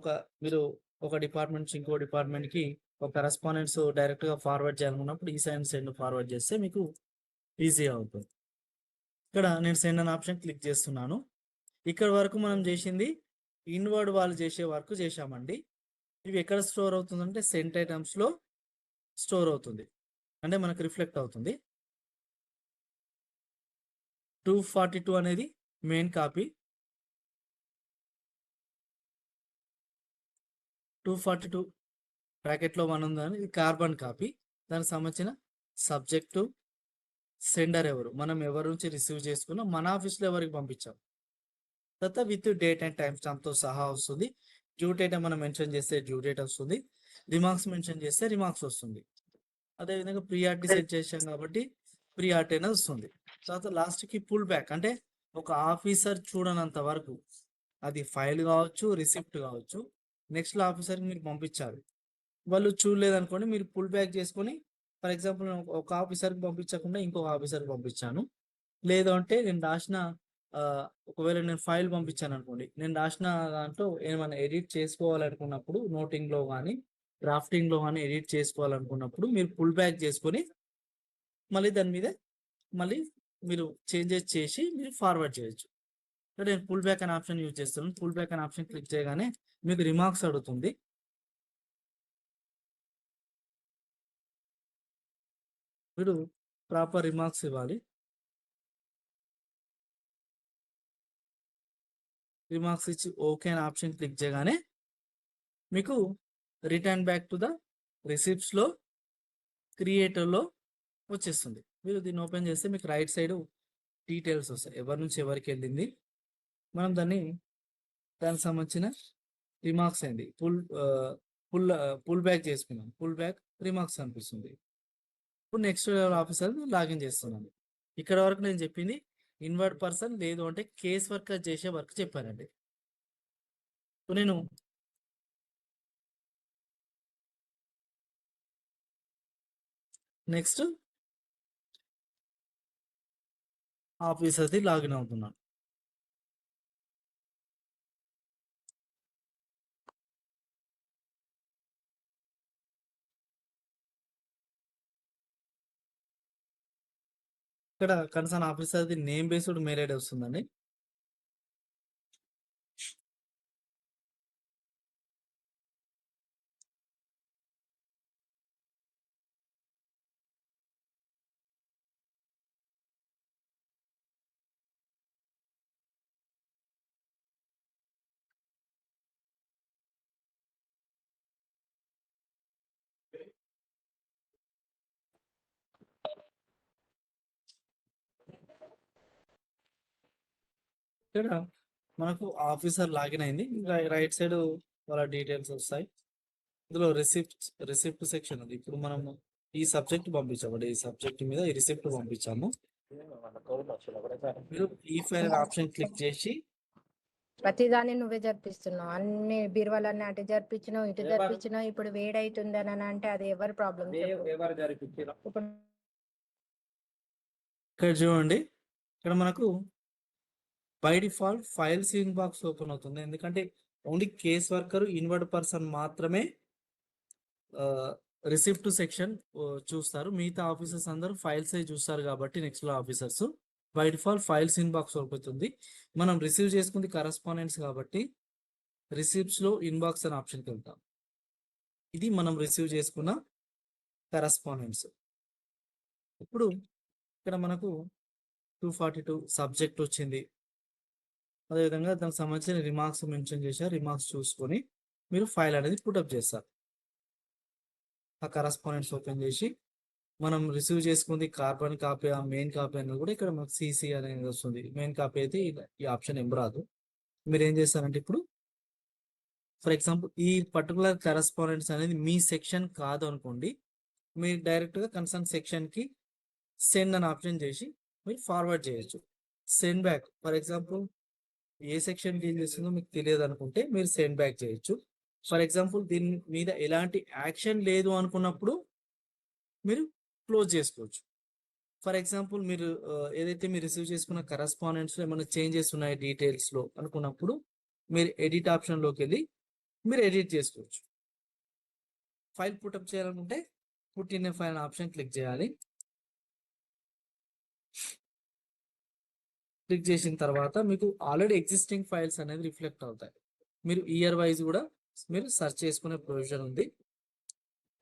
మీరు ఒక డిపార్ట్మెంట్ నుంచి ఇంకో డిపార్ట్మెంట్ కి ఒక కరెస్పాండెన్స్ డైరెక్ట్ గా ఫార్వర్డ్ చేయాలనుకున్నప్పుడు ఈ సైన్ సెండ్ ఫార్వర్డ్ చేస్తే మీకు ఈజీ అవుతుంది. ఇక్కడ నేను సెండ్ అనే ఆప్షన్ క్లిక్ చేస్తున్నాను. ఇక్కడ వరకు మనం చేసింది ఇన్వర్డ్ వాళ్ళు చేసే వర్క్ చేశామండి. ఇవి ఎక్కడ స్టోర్ అవుతుందంటే సెంట్ ఐటమ్స్లో స్టోర్ అవుతుంది, అంటే మనకు రిఫ్లెక్ట్ అవుతుంది. 242 అనేది మెయిన్ కాపీ, 242 బ్రాకెట్లో 1 ఉందని ఇది కార్బన్ కాపీ. దానికి సంబంధించిన సబ్జెక్టు, సెండర్ ఎవరు, మనం ఎవరి నుంచి రిసీవ్ చేసుకున్నాం, మన ఆఫీస్లో ఎవరికి పంపించాం, తర్వాత విత్ డేట్ అండ్ టైం స్టాంప్తో సహా వస్తుంది. డ్యూ డేట్ మనం మెన్షన్ చేస్తే డ్యూ డేట్ వస్తుంది, రిమార్క్స్ మెన్షన్ చేస్తే రిమార్క్స్ వస్తుంది. అదేవిధంగా ప్రియారిటీ సెట్ చేసాం కాబట్టి ప్రియారిటీ అనేది వస్తుంది. తర్వాత లాస్ట్కి పుల్ బ్యాక్, అంటే ఒక ఆఫీసర్ చూడనంత వరకు, అది ఫైల్ కావచ్చు, రిసిప్ట్ కావచ్చు, నెక్స్ట్ ఆఫీసర్కి మీరు పంపించాలి. వాళ్ళు చూడలేదనుకోండి, మీరు పుల్ బ్యాక్ చేసుకొని, ఫర్ ఎగ్జాంపుల్ ఒక ఆఫీసర్కి పంపించకుండా ఇంకొక ఆఫీసర్కి పంపించాను, లేదు అంటే నేను రాసిన ఒకవేళ నేను ఫైల్ పంపించాను అనుకోండి, నేను రాసిన దాంట్లో ఏమైనా ఎడిట్ చేసుకోవాలనుకున్నప్పుడు, నోటింగ్లో కానీ డ్రాఫ్టింగ్లో కానీ ఎడిట్ చేసుకోవాలనుకున్నప్పుడు మీరు పుల్ బ్యాక్ చేసుకొని మళ్ళీ దాని మీద మళ్ళీ మీరు చేంజెస్ చేసి మీరు ఫార్వర్డ్ చేయొచ్చు. నేను పుల్ బ్యాక్ అనే ఆప్షన్ యూజ్ చేస్తున్నాను. పుల్ బ్యాక్ అనే ఆప్షన్ క్లిక్ చేయగానే మీకు రిమార్క్స్ అడుగుతుంది. మీరు ప్రాపర్ రిమార్క్స్ ఇవ్వాలి. రిమార్క్స్ ఇచ్చి ఓకే అనే ఆప్షన్ క్లిక్ చేయగానే మీకు రిటర్న్ బ్యాక్ టు ద రిసిప్ట్స్లో క్రియేటర్లో వచ్చేస్తుంది. మీరు దీన్ని ఓపెన్ చేస్తే మీకు రైట్ సైడ్ డీటెయిల్స్ వస్తాయి, ఎవరి నుంచి ఎవరికి వెళ్ళింది. మనం దానికి సంబంధించిన రిమార్క్స్ అయింది, పుల్ బ్యాక్ చేసుకున్నాం, పుల్ బ్యాక్ రిమార్క్స్ అనిపిస్తుంది. ఇప్పుడు నెక్స్ట్ లెవెల్ ఆఫీసర్ లాగిన్ చేస్తున్నాను. ఇక్కడ వరకు నేను చెప్పింది ఇన్వర్డ్ పర్సన్, లేదు అంటే కేస్ వర్క్ చేసే వర్క్ చెప్పానండి. నేను నెక్స్ట్ ఆఫీసర్ది లాగిన్ అవుతున్నాను. ఇక్కడ కన్సర్న్ ఆఫీసర్ది నేమ్ బేస్డ్ మెయిల్ ఐడి వస్తుందండి. ఇక్కడ మనకు ఆఫీసర్ లాగిన్ అయింది. రైట్ సైడ్ వాళ్ళ డీటెయిల్స్ వస్తాయి. ఇందులో రిసిప్ట్ సెక్షన్ ఉంది. ఇప్పుడు మనము ఈ సబ్జెక్ట్ పంపించాము, ఈ సబ్జెక్ట్ మీద ఈ రిసిప్ట్ పంపించాము. మీరు ఈ ఫైల్ ఆప్షన్ క్లిక్ చేసి ప్రతిదాన్ని నువ్వే జరిపిస్తున్నావు, అన్ని బీరువాలన్నీ అటు జరిపించినావు, ఇటు జరిపించినావు. ఇప్పుడు వేడైతుంది అని అంటే అది ఎవరి ప్రాబ్లం? ఇక్కడ చూడండి, ఇక్కడ మనకు by default files inbox open అవుతుంది. ఎందుకంటే only case worker, inward person మాత్రమే రిసిప్ట్ సెక్షన్ చూస్తారు. మిగతా ఆఫీసర్స్ అందరూ ఫైల్స్ చూస్తారు కాబట్టి నెక్స్ట్ లో officers by default files inbox అవుతుంది. మనం రిసీవ్ చేసుకుంది కరస్పాండెంట్స్ కాబట్టి రిసిప్ట్స్ లో ఇన్బాక్స్ అనే ఆప్షన్కి వెళ్తాం. ఇది మనం రిసీవ్ చేసుకున్న కరస్పాండెంట్స్. ఇప్పుడు ఇక్కడ మనకు 242 సబ్జెక్ట్ వచ్చింది. అదేవిధంగా దానికి సంబంధించిన రిమార్క్స్ మెన్షన్ చేశారు. రిమార్క్స్ చూసుకొని మీరు ఫైల్ అనేది పుటప్ చేస్తారు. ఆ కరస్పాండెంట్స్ ఓపెన్ చేసి మనం రిసీవ్ చేసుకుంది కార్బన్ కాపీ, ఆ మెయిన్ కాపీ అనేది కూడా ఇక్కడ మనకు సిసి అనేది వస్తుంది. మెయిన్ కాపీ అయితే ఈ ఆప్షన్ ఏం రాదు. మీరు ఏం చేస్తారంటే ఇప్పుడు ఫర్ ఎగ్జాంపుల్ ఈ పర్టికులర్ కరస్పాండెంట్స్ అనేది మీ సెక్షన్ కాదు అనుకోండి, మీరు డైరెక్ట్గా కన్సర్న్ సెక్షన్కి సెండ్ అని ఆప్షన్ చేసి మీరు ఫార్వర్డ్ చేయొచ్చు. Send back, for example A section deal చేస్తుందో మీకు తెలియదు అనుకుంటే మీరు సెండ్ బ్యాక్ చేయొచ్చు. ఫర్ ఎగ్జాంపుల్ దీని మీద ఎలాంటి యాక్షన్ లేదు అనుకున్నప్పుడు మీరు క్లోజ్ చేసుకోవచ్చు. ఫర్ ఎగ్జాంపుల్ మీరు ఏదైతే మీరు రిసీవ్ చేసుకున్న కరస్పాండెంట్స్లో ఏమైనా చేంజెస్ ఉన్నాయి డీటెయిల్స్లో అనుకున్నప్పుడు మీరు ఎడిట్ ఆప్షన్లోకి వెళ్ళి మీరు ఎడిట్ చేసుకోవచ్చు. ఫైల్ పుటప్ చేయాలనుకుంటే put in a file option click చేయాలి. క్లిక్ చేసిన తర్వాత మీకు ఆల్రెడీ ఎగ్జిస్టింగ్ ఫైల్స్ అనేది రిఫ్లెక్ట్ అవుతాయి. మీరు ఇయర్ వైజ్ కూడా మీరు సెర్చ్ చేసుకునే ప్రొవిజన్ ఉంది.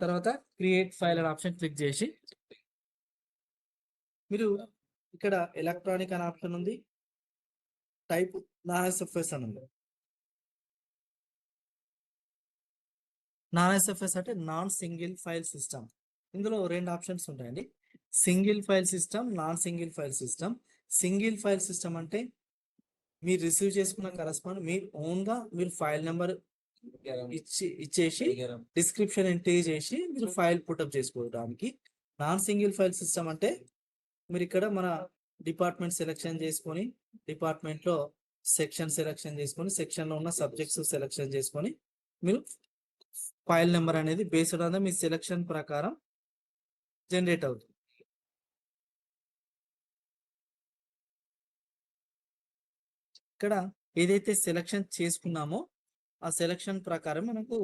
తర్వాత క్రియేట్ ఫైల్ అనే ఆప్షన్ క్లిక్ చేసి మీరు ఇక్కడ ఎలక్ట్రానిక్ అనే ఆప్షన్ ఉంది, టైప్ నాన్-ఎస్ఎఫ్ఎస్ అని ఉంది. నాన్-ఎస్ఎఫ్ఎస్ అంటే నాన్ సింగిల్ ఫైల్ సిస్టమ్. ఇందులో రెండు ఆప్షన్స్ ఉంటాయండి, single file system, non single file system. Single file system అంటే మీరు రిసీవ్ చేసుకున్న కరెస్పాండ్ మీరు ఓన్ గా మీరు ఫైల్ నెంబర్ ఇచ్చేసి డిస్క్రిప్షన్ ఎంట్రీ చేసి మీరు ఫైల్ పుటప్ చేసుకోవడానికి. నాన్ సింగిల్ ఫైల్ సిస్టమ్ అంటే మీరు ఇక్కడ మన డిపార్ట్మెంట్ సెలెక్షన్ చేసుకొని డిపార్ట్మెంట్ లో సెక్షన్ సెలెక్షన్ చేసుకొని సెక్షన్ లో ఉన్న సబ్జెక్ట్స్ సెలెక్షన్ చేసుకొని మీరు ఫైల్ నెంబర్ అనేది బేస్డ్ ఆన్ మీ సెలెక్షన్ ప్రకారం జనరేట్ అవుతుంది. ఇక్కడ ఏదైతే సెలెక్షన్ చేసుకున్నామో ఆ సెలెక్షన్ ప్రకారం మనకు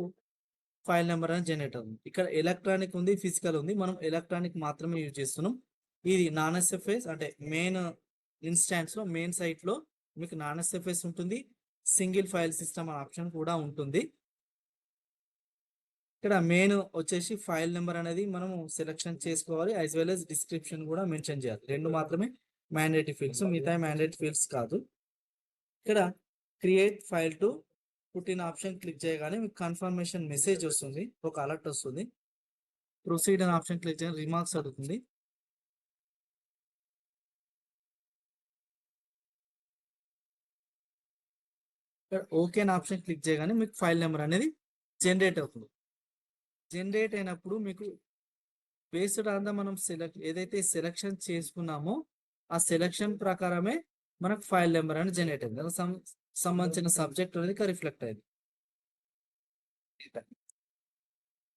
ఫైల్ నెంబర్ అనేది జనరేట్ అవుతుంది. ఇక్కడ ఎలక్ట్రానిక్ ఉంది, ఫిజికల్ ఉంది. మనం ఎలక్ట్రానిక్ మాత్రమే యూజ్ చేస్తున్నాం. ఇది నాన్-ఎస్ఎఫ్ఎస్ అంటే మెయిన్ ఇన్స్టాన్స్ లో మెయిన్ సైట్ లో మీకు నాన్-ఎస్ఎఫ్ఎస్ ఉంటుంది, సింగిల్ ఫైల్ సిస్టమ్ అనే ఆప్షన్ కూడా ఉంటుంది. ఇక్కడ మెయిన్ వచ్చేసి ఫైల్ నెంబర్ అనేది మనం సెలెక్షన్ చేసుకోవాలి, యాజ్ వెల్ as డిస్క్రిప్షన్ కూడా మెన్షన్ చేయాలి. రెండు మాత్రమే మ్యాండేటరీ ఫీల్డ్స్, మిగతా మ్యాండేటరీ ఫీల్డ్స్ కాదు. ఇక్కడ క్రియేట్ ఫైల్ టు పుట్టిన ఆప్షన్ క్లిక్ చేయగానే మీకు కన్ఫర్మేషన్ మెసేజ్ వస్తుంది, ఒక అలర్ట్ వస్తుంది. ప్రొసీడ్ అనే ఆప్షన్ క్లిక్ చేయగానే రిమార్క్స్ అడుగుతుంది. ఇక్కడ ఓకే అనే ఆప్షన్ క్లిక్ చేయగానే మీకు ఫైల్ నెంబర్ అనేది జనరేట్ అవుతుంది. జనరేట్ అయినప్పుడు మీకు బేస్డ్ ఆన్ ద మనం ఏదైతే సెలెక్షన్ చేసుకున్నామో ఆ సెలెక్షన్ ప్రకారమే మనకు ఫైల్ నెంబర్ అనేది జనరేట్ అయింది. దానికి సంబంధించిన సబ్జెక్ట్ అనేది రిఫ్లెక్ట్ అయింది.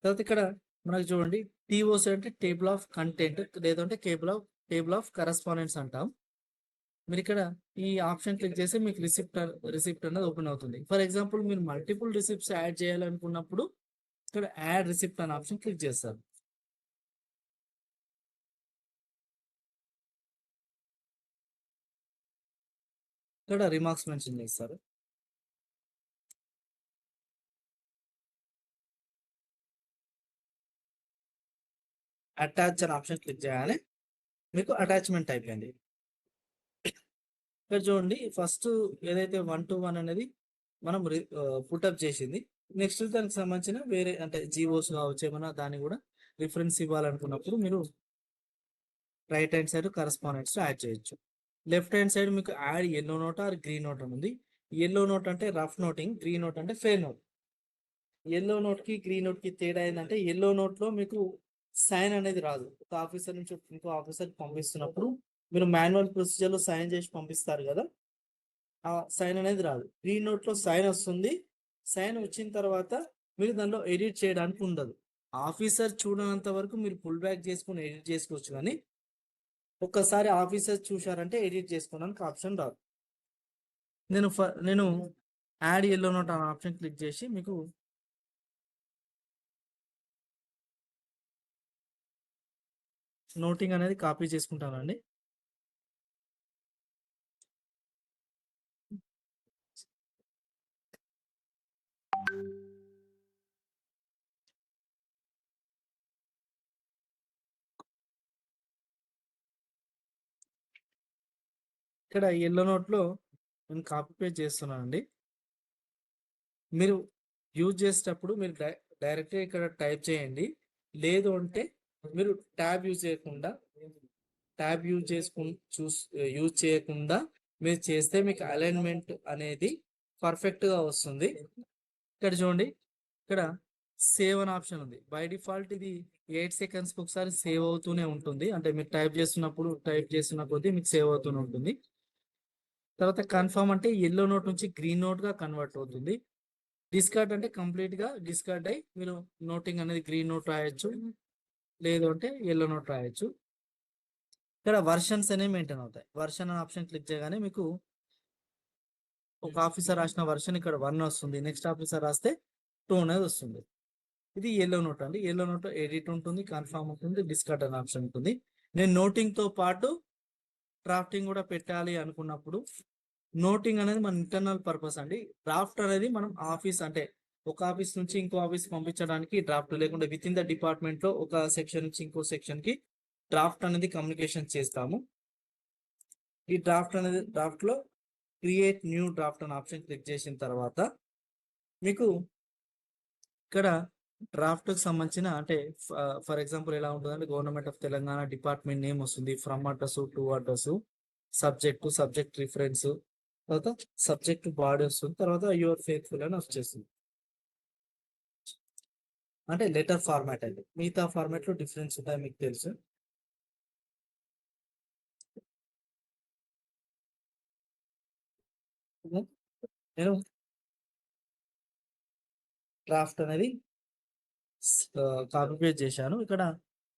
తర్వాత ఇక్కడ మనకు చూడండి టీఓస్ అంటే టేబుల్ ఆఫ్ కంటెంట్, లేదంటే టేబుల్ ఆఫ్ కరెస్పాండెన్స్ అంటాం. మీరు ఇక్కడ ఈ ఆప్షన్ క్లిక్ చేస్తే మీకు రిసిప్ట్ అనేది ఓపెన్ అవుతుంది. ఫర్ ఎగ్జాంపుల్ మీరు మల్టిపుల్ రిసిప్ట్స్ యాడ్ చేయాలనుకున్నప్పుడు ఇక్కడ యాడ్ రిసిప్ట్ అనే ఆప్షన్ క్లిక్ చేస్తారు. ఇక్కడ రిమార్క్స్ మెన్షన్ చేస్తారు. అటాచ్ అనే ఆప్షన్ క్లిక్ చేయాలి, మీకు అటాచ్మెంట్ అయిపోయింది. ఇక్కడ చూడండి ఫస్ట్ ఏదైతే 1 to 1 అనేది మనం పుటప్ చేసింది. నెక్స్ట్ దానికి సంబంధించిన వేరే అంటే జీవోస్ కావచ్చు ఏమన్నా దాన్ని కూడా రిఫరెన్స్ ఇవ్వాలనుకున్నప్పుడు మీరు right hand side correspondence add చేయొచ్చు. లెఫ్ట్ హ్యాండ్ సైడ్ మీకు add yellow note are green note అని ఉంది. ఎల్లో నోట్ అంటే రఫ్ నోటింగ్, గ్రీన్ నోట్ అంటే ఫెయిర్ నోట్. ఎల్లో నోట్ కి గ్రీన్ నోట్ కి తేడా ఏంటంటే ఎల్లో నోట్ లో మీకు సైన్ అనేది రాదు. ఒక ఆఫీసర్ నుంచి ఇంకో ఆఫీసర్ పంపిస్తున్నప్పుడు మీరు మాన్యువల్ ప్రొసీజర్ లో సైన్ చేసి పంపిస్తారు కదా, ఆ సైన్ అనేది రాదు. గ్రీన్ నోట్ లో సైన్ వస్తుంది. సైన్ వచ్చిన తర్వాత మీరు దానిలో ఎడిట్ చేయడానికి ఉండదు. ఆఫీసర్ చూడనంత వరకు మీరు పుల్ బ్యాక్ చేసుకుని ఎడిట్ చేసుకోవచ్చు, కానీ ఒక్కసారి ఆఫీసర్ చూశారంటే ఎడిట్ చేసుకోవడానికి ఆప్షన్ రాదు. నేను యాడ్ ఎల్లో నోట్ అనే ఆప్షన్ క్లిక్ చేసి మీకు నోటింగ్ అనేది కాపీ చేసుకుంటానండి. ఇక్కడ ఎల్లో నోట్లో నేను కాపీ పేస్ట్ చేస్తున్నానండి. మీరు యూజ్ చేసేటప్పుడు మీరు డైరెక్ట్గా ఇక్కడ టైప్ చేయండి. లేదు అంటే మీరు ట్యాబ్ యూజ్ చేయకుండా మీరు చేస్తే మీకు అలైన్మెంట్ అనేది పర్ఫెక్ట్ గా వస్తుంది. ఇక్కడ చూడండి, ఇక్కడ సేవ్ అనే ఆప్షన్ ఉంది. బై డిఫాల్ట్ ఇది 8 seconds ఒకసారి సేవ్ అవుతూనే ఉంటుంది. అంటే మీరు టైప్ చేస్తున్న కొద్దీ మీకు సేవ్ అవుతూనే ఉంటుంది. తర్వాత కన్ఫర్మ్ అంటే ఎల్లో నోట్ నుంచి గ్రీన్ నోట్ గా కన్వర్ట్ అవుతుంది. డిస్కార్డ్ అంటే కంప్లీట్ గా డిస్కార్డ్ అయ్యి మీరు నోటింగ్ అనేది గ్రీన్ నోట్ రాయొచ్చు, లేదు అంటే ఎల్లో నోట్ రాయొచ్చు. ఇక్కడ వర్షన్స్ అనేవి మెయింటైన్ అవుతాయి. వర్షన్ అనే ఆప్షన్ క్లిక్ చేయగానే మీకు ఒక ఆఫీసర్ రాసిన వర్షన్ ఇక్కడ 1 వస్తుంది, నెక్స్ట్ ఆఫీసర్ రాస్తే 2 అనేది వస్తుంది. ఇది ఎల్లో నోట్ అండి. ఎల్లో నోట్ ఎడిట్ ఉంటుంది, కన్ఫర్మ్ ఉంటుంది, డిస్కార్డ్ అనే ఆప్షన్ ఉంటుంది. నేను నోటింగ్ తో పాటు డ్రాఫ్టింగ్ కూడా పెట్టాలి అనుకున్నప్పుడు నోటింగ్ అనేది మన ఇంటర్నల్ పర్పస్ అండి. డ్రాఫ్ట్ అనేది మనం ఆఫీస్ అంటే ఒక ఆఫీస్ నుంచి ఇంకో ఆఫీస్ పంపించడానికి డ్రాఫ్ట్, లేకుంటే విత్ ఇన్ ద డిపార్ట్మెంట్ లో ఒక సెక్షన్ నుంచి ఇంకో సెక్షన్ కి డ్రాఫ్ట్ అనేది కమ్యూనికేషన్ చేస్తాము. ఈ డ్రాఫ్ట్ అనేది డ్రాఫ్ట్ లో క్రియేట్ న్యూ డ్రాఫ్ట్ అనే ఆప్షన్ క్లిక్ చేసిన తర్వాత మీకు ఇక్కడ డ్రాఫ్ట్ కి సంబంధించిన అంటే ఫర్ ఎగ్జాంపుల్ ఎలా ఉంటుందంటే government of Telangana department name వస్తుంది, from address, to address, subject reference, తర్వాత సబ్జెక్ట్ బాడీ వస్తుంది, తర్వాత యువర్ ఫెయిత్ఫుల్ అని వచ్చేస్తుంది. అంటే లెటర్ ఫార్మాట్ అండి. మిగతా ఫార్మాట్ లో డిఫరెన్స్ ఉంటాయి మీకు తెలుసు. నేను డ్రాఫ్ట్ అనేది కాపీ పేస్ట్ చేశాను, ఇక్కడ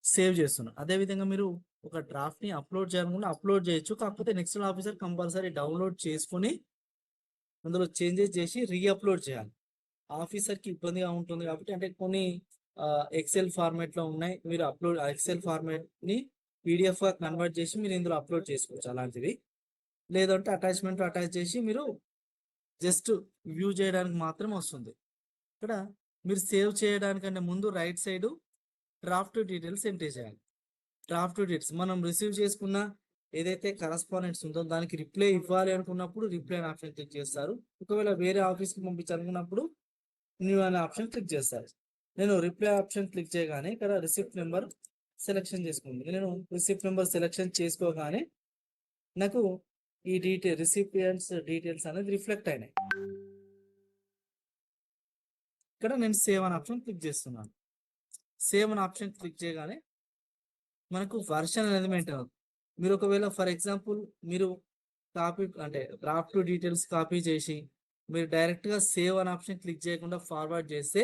సేవ్ చేస్తున్నాను. అదే విధంగా మీరు ఒక డ్రాఫ్ట్ ని అప్లోడ్ చేయాలనుకుంటే అప్లోడ్ చేయొచ్చు. కాకపోతే నెక్స్ట్ ఆఫీసర్ కంపల్సరీ డౌన్లోడ్ చేసుకుని అందులో చేంజెస్ చేసి రీఅప్లోడ్ చేయాలి. ఆఫీసర్కి ఇబ్బందిగా ఉంటుంది కాబట్టి, అంటే కొన్ని ఎక్సెల్ ఫార్మాట్ లో ఉన్నాయి, మీరు ఎక్సెల్ ఫార్మాట్ ని పీడిఎఫ్ గా కన్వర్ట్ చేసి మీరు ఇందులో అప్లోడ్ చేసుకోవచ్చు అలాంటివి. లేదంటే అటాచ్మెంట్ అటాచ్ చేసి మీరు జస్ట్ వ్యూ చేయడానికి మాత్రం వస్తుంది. ఇక్కడ మీరు సేవ్ చేయడానికంటే ముందు right side draft details enter చేయాలి. డ్రాఫ్ట్ డీటెయిల్స్ మనం రిసీవ్ చేసుకున్న ఏదైతే కరస్పాండెంట్స్ ఉందో దానికి రిప్లై ఇవ్వాలి అనుకున్నప్పుడు రిప్లై అనే ఆప్షన్ క్లిక్ చేస్తారు. ఒకవేళ వేరే ఆఫీస్కి పంపించాలనుకున్నప్పుడు న్యూ అనే ఆప్షన్ క్లిక్ చేస్తారు. నేను రిప్లై ఆప్షన్ క్లిక్ చేయగానే ఇక్కడ రిసిప్ట్ నెంబర్ సెలెక్షన్ చేసుకుంది. నేను రిసిప్ట్ నెంబర్ సెలెక్షన్ చేసుకోగానే నాకు ఈ రిసిపియంట్స్ డీటెయిల్స్ అనేది రిఫ్లెక్ట్ అయినాయి. ఇక్కడ నేను సేవ్ అనే ఆప్షన్ క్లిక్ చేస్తున్నాను. సేవ్ అనే ఆప్షన్ క్లిక్ చేయగానే మనకు వర్షన్ అనేది మెయింటైన్ అవుతుంది. మీరు ఒకవేళ ఫర్ ఎగ్జాంపుల్ మీరు కాపీ అంటే డ్రాఫ్ట్ డీటెయిల్స్ కాపీ చేసి మీరు డైరెక్ట్గా సేవ్ అనే ఆప్షన్ క్లిక్ చేయకుండా ఫార్వర్డ్ చేస్తే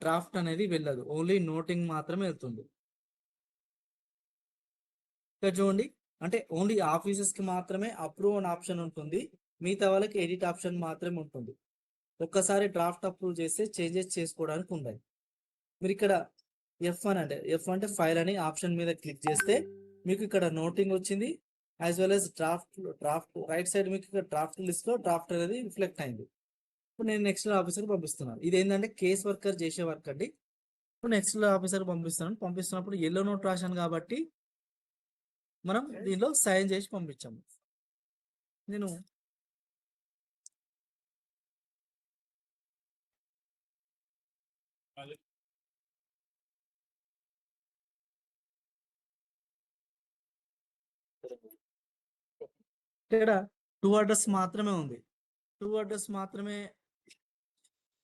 డ్రాఫ్ట్ అనేది వెళ్ళదు, ఓన్లీ నోటింగ్ మాత్రమే వెళ్తుంది. ఇక్కడ చూడండి, అంటే ఓన్లీ ఆఫీసెస్కి మాత్రమే అప్రూవ్ అనే ఆప్షన్ ఉంటుంది, మిగతా వాళ్ళకి ఎడిట్ ఆప్షన్ మాత్రమే ఉంటుంది. ఒక్కసారి డ్రాఫ్ట్ అప్రూవ్ చేస్తే చేంజెస్ చేసుకోవడానికి ఉండదు. మీరు ఇక్కడ ఎఫ్ అంటే ఫైల్ అని ఆప్షన్ మీద క్లిక్ చేస్తే మీకు ఇక్కడ నోటింగ్ వచ్చింది, as well as draft right side మీకు ఇక్కడ డ్రాఫ్ట్ లిస్ట్ లో డ్రాఫ్ట్ అనేది రిఫ్లెక్ట్ అయింది. ఇప్పుడు నేను నెక్స్ట్ ఆఫీసర్ పంపిస్తున్నాను. ఇది ఏంటంటే కేస్ వర్కర్ చేసే వర్క్ అండి. ఇప్పుడు నెక్స్ట్ ఆఫీసర్ పంపిస్తున్నప్పుడు ఎల్లో నోట్ రాశాను కాబట్టి మనం దీనిలో సైన్ చేసి పంపించాము. నేను ఇక్కడ 2 అడ్రస్ మాత్రమే ఉంది, 2 అడ్రస్ మాత్రమే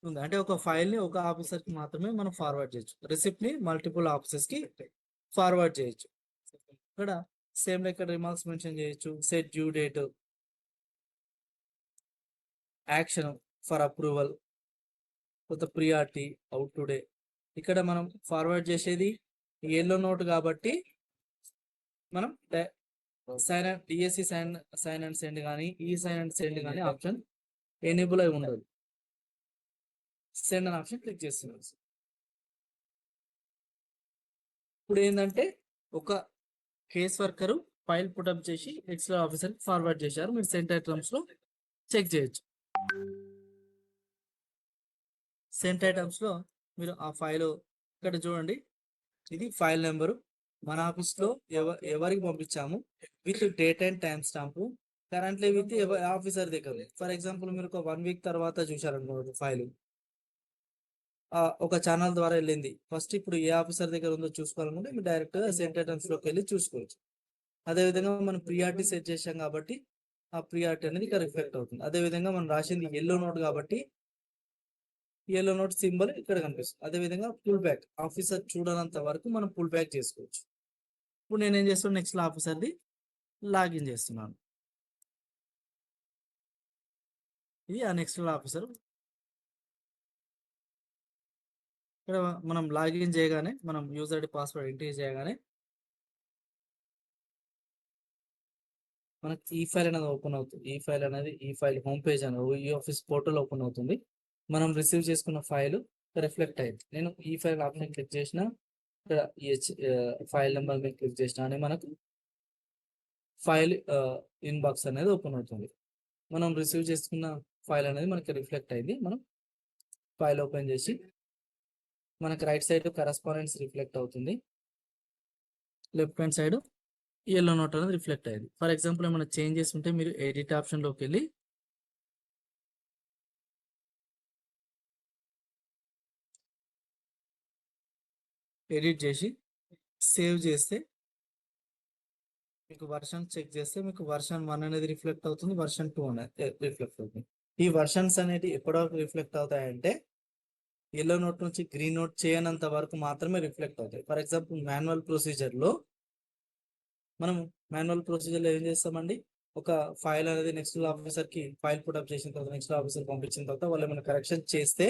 ఉంది. అంటే ఒక ఫైల్ ని ఒక ఆఫీసర్ కి మాత్రమే మనం ఫార్వర్డ్ చేయొచ్చు, రిసిప్ట్ ని మల్టిపుల్ ఆఫీసర్స్ కి ఫార్వర్డ్ చేయొచ్చు. ఇక్కడ సేమ్ ఇక్కడ రిమార్క్స్ మెన్షన్ చేయొచ్చు, set due date, action for approval, కొత్త ప్రియారిటీ, అవుట్ టుడే. ఇక్కడ మనం ఫార్వర్డ్ చేసేది ఎల్లో నోట్ కాబట్టి మనం డిఎస్సి సైన్ అండ్ సెండ్ కానీ ఈ సైన్ అండ్ సెండ్ కానీ ఆప్షన్ ఎనేబుల్ అయి ఉండదు. సెండ్ అనే ఆప్షన్ క్లిక్ చేస్తున్నాం. ఇప్పుడు ఏంటంటే ఒక కేస్ వర్కరు ఫైల్ పుటప్ చేసి ఎక్స్ట్రా ఆఫీసర్ ఫార్వర్డ్ చేశారు, మీరు సెంట్ ఐటమ్స్ లో చెక్ చేయొచ్చు. సెంట్ ఐటమ్స్ లో మీరు ఆ ఫైల్ ఇక్కడ చూడండి, ఇది ఫైల్ నెంబరు, మన ఆఫీస్లో ఎవరికి పంపించాము, with date and time stamp, currently with officer దగ్గర. ఫర్ ఎగ్జాంపుల్ మీరు ఒక 1 వీక్ తర్వాత చూసారనుకోండి ఫైల్, ఒక ఛానల్ ద్వారా వెళ్ళింది, ఫస్ట్ ఇప్పుడు ఏ ఆఫీసర్ దగ్గర ఉందో చూసుకోవాలనుకుంటే మీరు డైరెక్ట్గా సెంట్ ఐటమ్స్ లోకి వెళ్ళి చూసుకోవచ్చు. అదేవిధంగా మనం ప్రియారిటీ సెట్ చేసాం కాబట్టి ఆ ప్రియారిటీ అనేది ఇక్కడ రిఫ్లెక్ట్ అవుతుంది. అదేవిధంగా మనం రాసింది ఎల్లో నోట్ కాబట్టి ఎల్లో నోట్ సింబల్ ఇక్కడ కనిపిస్తుంది. అదేవిధంగా పుల్ బ్యాక్, ఆఫీసర్ చూడనంత వరకు మనం పుల్ బ్యాక్ చేసుకోవచ్చు. ఇప్పుడు నేను ఏం చేస్తున్నాను, నెక్స్ట్ ఆఫీసర్ది లాగిన్ చేస్తున్నాను. ఇది ఆ నెక్స్ట్ ఆఫీసర్. ఇక్కడ మనం లాగిన్ చేయగానే మనం యూజర్ ఐడి పాస్వర్డ్ ఎంటర్ చేయగానే మనకి ఈ ఫైల్ అనేది ఓపెన్ అవుతుంది. ఈ ఫైల్ హోమ్ పేజ్ అనేది ఈ ఆఫీస్ పోర్టల్ ఓపెన్ అవుతుంది. మనం రిసీవ్ చేసుకున్న ఫైల్ రిఫ్లెక్ట్ అయింది. నేను ఈ ఫైల్ ఆప్షన్ క్లిక్ చేసిన, ఇక్కడ ఫైల్ నెంబర్ మీద క్లిక్ చేసిన అని మనకు ఫైల్ ఇన్బాక్స్ అనేది ఓపెన్ అవుతుంది. మనం రిసీవ్ చేసుకున్న ఫైల్ అనేది మనకి రిఫ్లెక్ట్ అయింది. మనం ఫైల్ ఓపెన్ చేసి మనకి రైట్ సైడ్ కరస్పాండెన్స్ రిఫ్లెక్ట్ అవుతుంది, left hand side yellow note అనేది రిఫ్లెక్ట్ అయ్యింది. ఫర్ ఎగ్జాంపుల్ ఏమైనా చేంజెస్ ఉంటే మీరు ఎడిట్ ఆప్షన్లోకి వెళ్ళి ఎడిట్ చేసి సేవ్ చేస్తే మీకు వర్షన్ చెక్ చేస్తే మీకు వర్షన్ 1 అనేది రిఫ్లెక్ట్ అవుతుంది, వర్షన్ 2 అనేది రిఫ్లెక్ట్ అవుతుంది. ఈ వర్షన్స్ అనేవి ఎప్పటి వరకు రిఫ్లెక్ట్ అవుతాయంటే ఎల్లో నోట్ నుంచి గ్రీన్ నోట్ చేయనంత వరకు మాత్రమే రిఫ్లెక్ట్ అవుతాయి. ఫర్ ఎగ్జాంపుల్ మాన్యువల్ ప్రొసీజర్లో ఏం చేస్తామండి, ఒక ఫైల్ అనేది నెక్స్ట్ ఆఫీసర్కి ఫైల్ పుట్అప్ చేసిన తర్వాత నెక్స్ట్ ఆఫీసర్ పంపించిన తర్వాత వాళ్ళు ఏమైనా కరెక్షన్ చేస్తే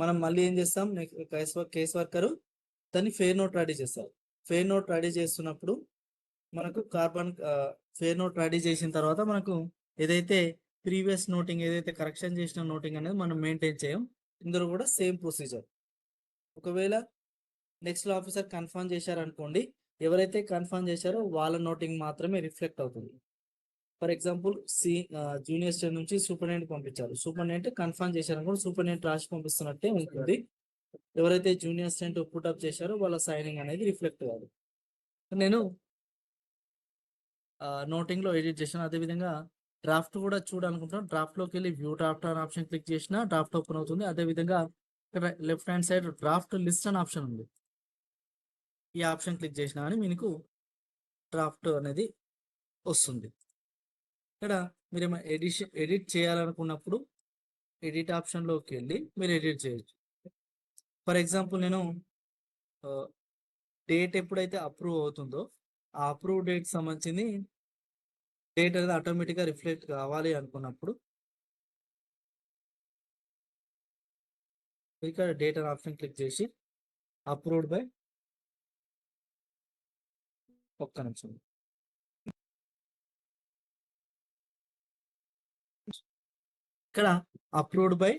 మనం మళ్ళీ ఏం చేస్తాం, కేస్ వర్కరు దాన్ని ఫెయిర్ నోట్ రెడీ చేస్తారు. ఫెయిర్ నోట్ రెడీ చేస్తున్నప్పుడు మనకు ఫెయిర్ నోట్ రెడీ చేసిన తర్వాత మనకు ఏదైతే ప్రీవియస్ నోటింగ్ ఏదైతే కరెక్షన్ చేసిన నోటింగ్ అనేది మనం మెయింటైన్ చేయం. ఇందులో కూడా సేమ్ ప్రొసీజర్. ఒకవేళ నెక్స్ట్ ఆఫీసర్ కన్ఫర్మ్ చేశారనుకోండి, ఎవరైతే కన్ఫర్మ్ చేశారో వాళ్ళ నోటింగ్ మాత్రమే రిఫ్లెక్ట్ అవుతుంది. ఫర్ ఎగ్జాంపుల్ జూనియర్ స్టేట్ నుంచి సూపరింటెండెంట్ పంపించారు, సూపరింటెండెంట్ కన్ఫర్మ్ చేశారనుకోండి సూపరింటెండెంట్ రాసి పంపిస్తున్నట్టే ఉంటుంది. ఎవరైతే జూనియర్ స్టూడెంట్ పుట్అప్ చేశారో వాళ్ళ సైనింగ్ అనేది రిఫ్లెక్ట్ కాదు. నేను నోటింగ్లో ఎడిట్ చేశాను. అదేవిధంగా డ్రాఫ్ట్ కూడా చూడాలనుకుంటున్నాను. డ్రాఫ్ట్లోకి వెళ్ళి వ్యూ డ్రాఫ్ట్ అనే ఆప్షన్ క్లిక్ చేసిన డ్రాఫ్ట్ ఓపెన్ అవుతుంది. అదేవిధంగా ఇక్కడ left hand side draft list అనే ఆప్షన్ ఉంది. ఈ ఆప్షన్ క్లిక్ చేసినా కానీ మీకు డ్రాఫ్ట్ అనేది వస్తుంది. ఇక్కడ మీరు ఎడిట్ చేయాలనుకున్నప్పుడు ఎడిట్ ఆప్షన్లోకి వెళ్ళి మీరు ఎడిట్ చేయొచ్చు. ఫర్ ఎగ్జాంపుల్ నేను డేట్ ఎప్పుడైతే అప్రూవ్ అవుతుందో ఆ అప్రూవ్ డేట్ సంబంధించింది డేట్ అనేది ఆటోమేటిక్గా రిఫ్లెక్ట్ కావాలి అనుకున్నప్పుడు ఇక్కడ డేట్ అనే ఆప్షన్ క్లిక్ చేసి అప్రూవ్డ్ బై ఒక్క నిమిషం ఇక్కడ అప్రూవ్డ్ బై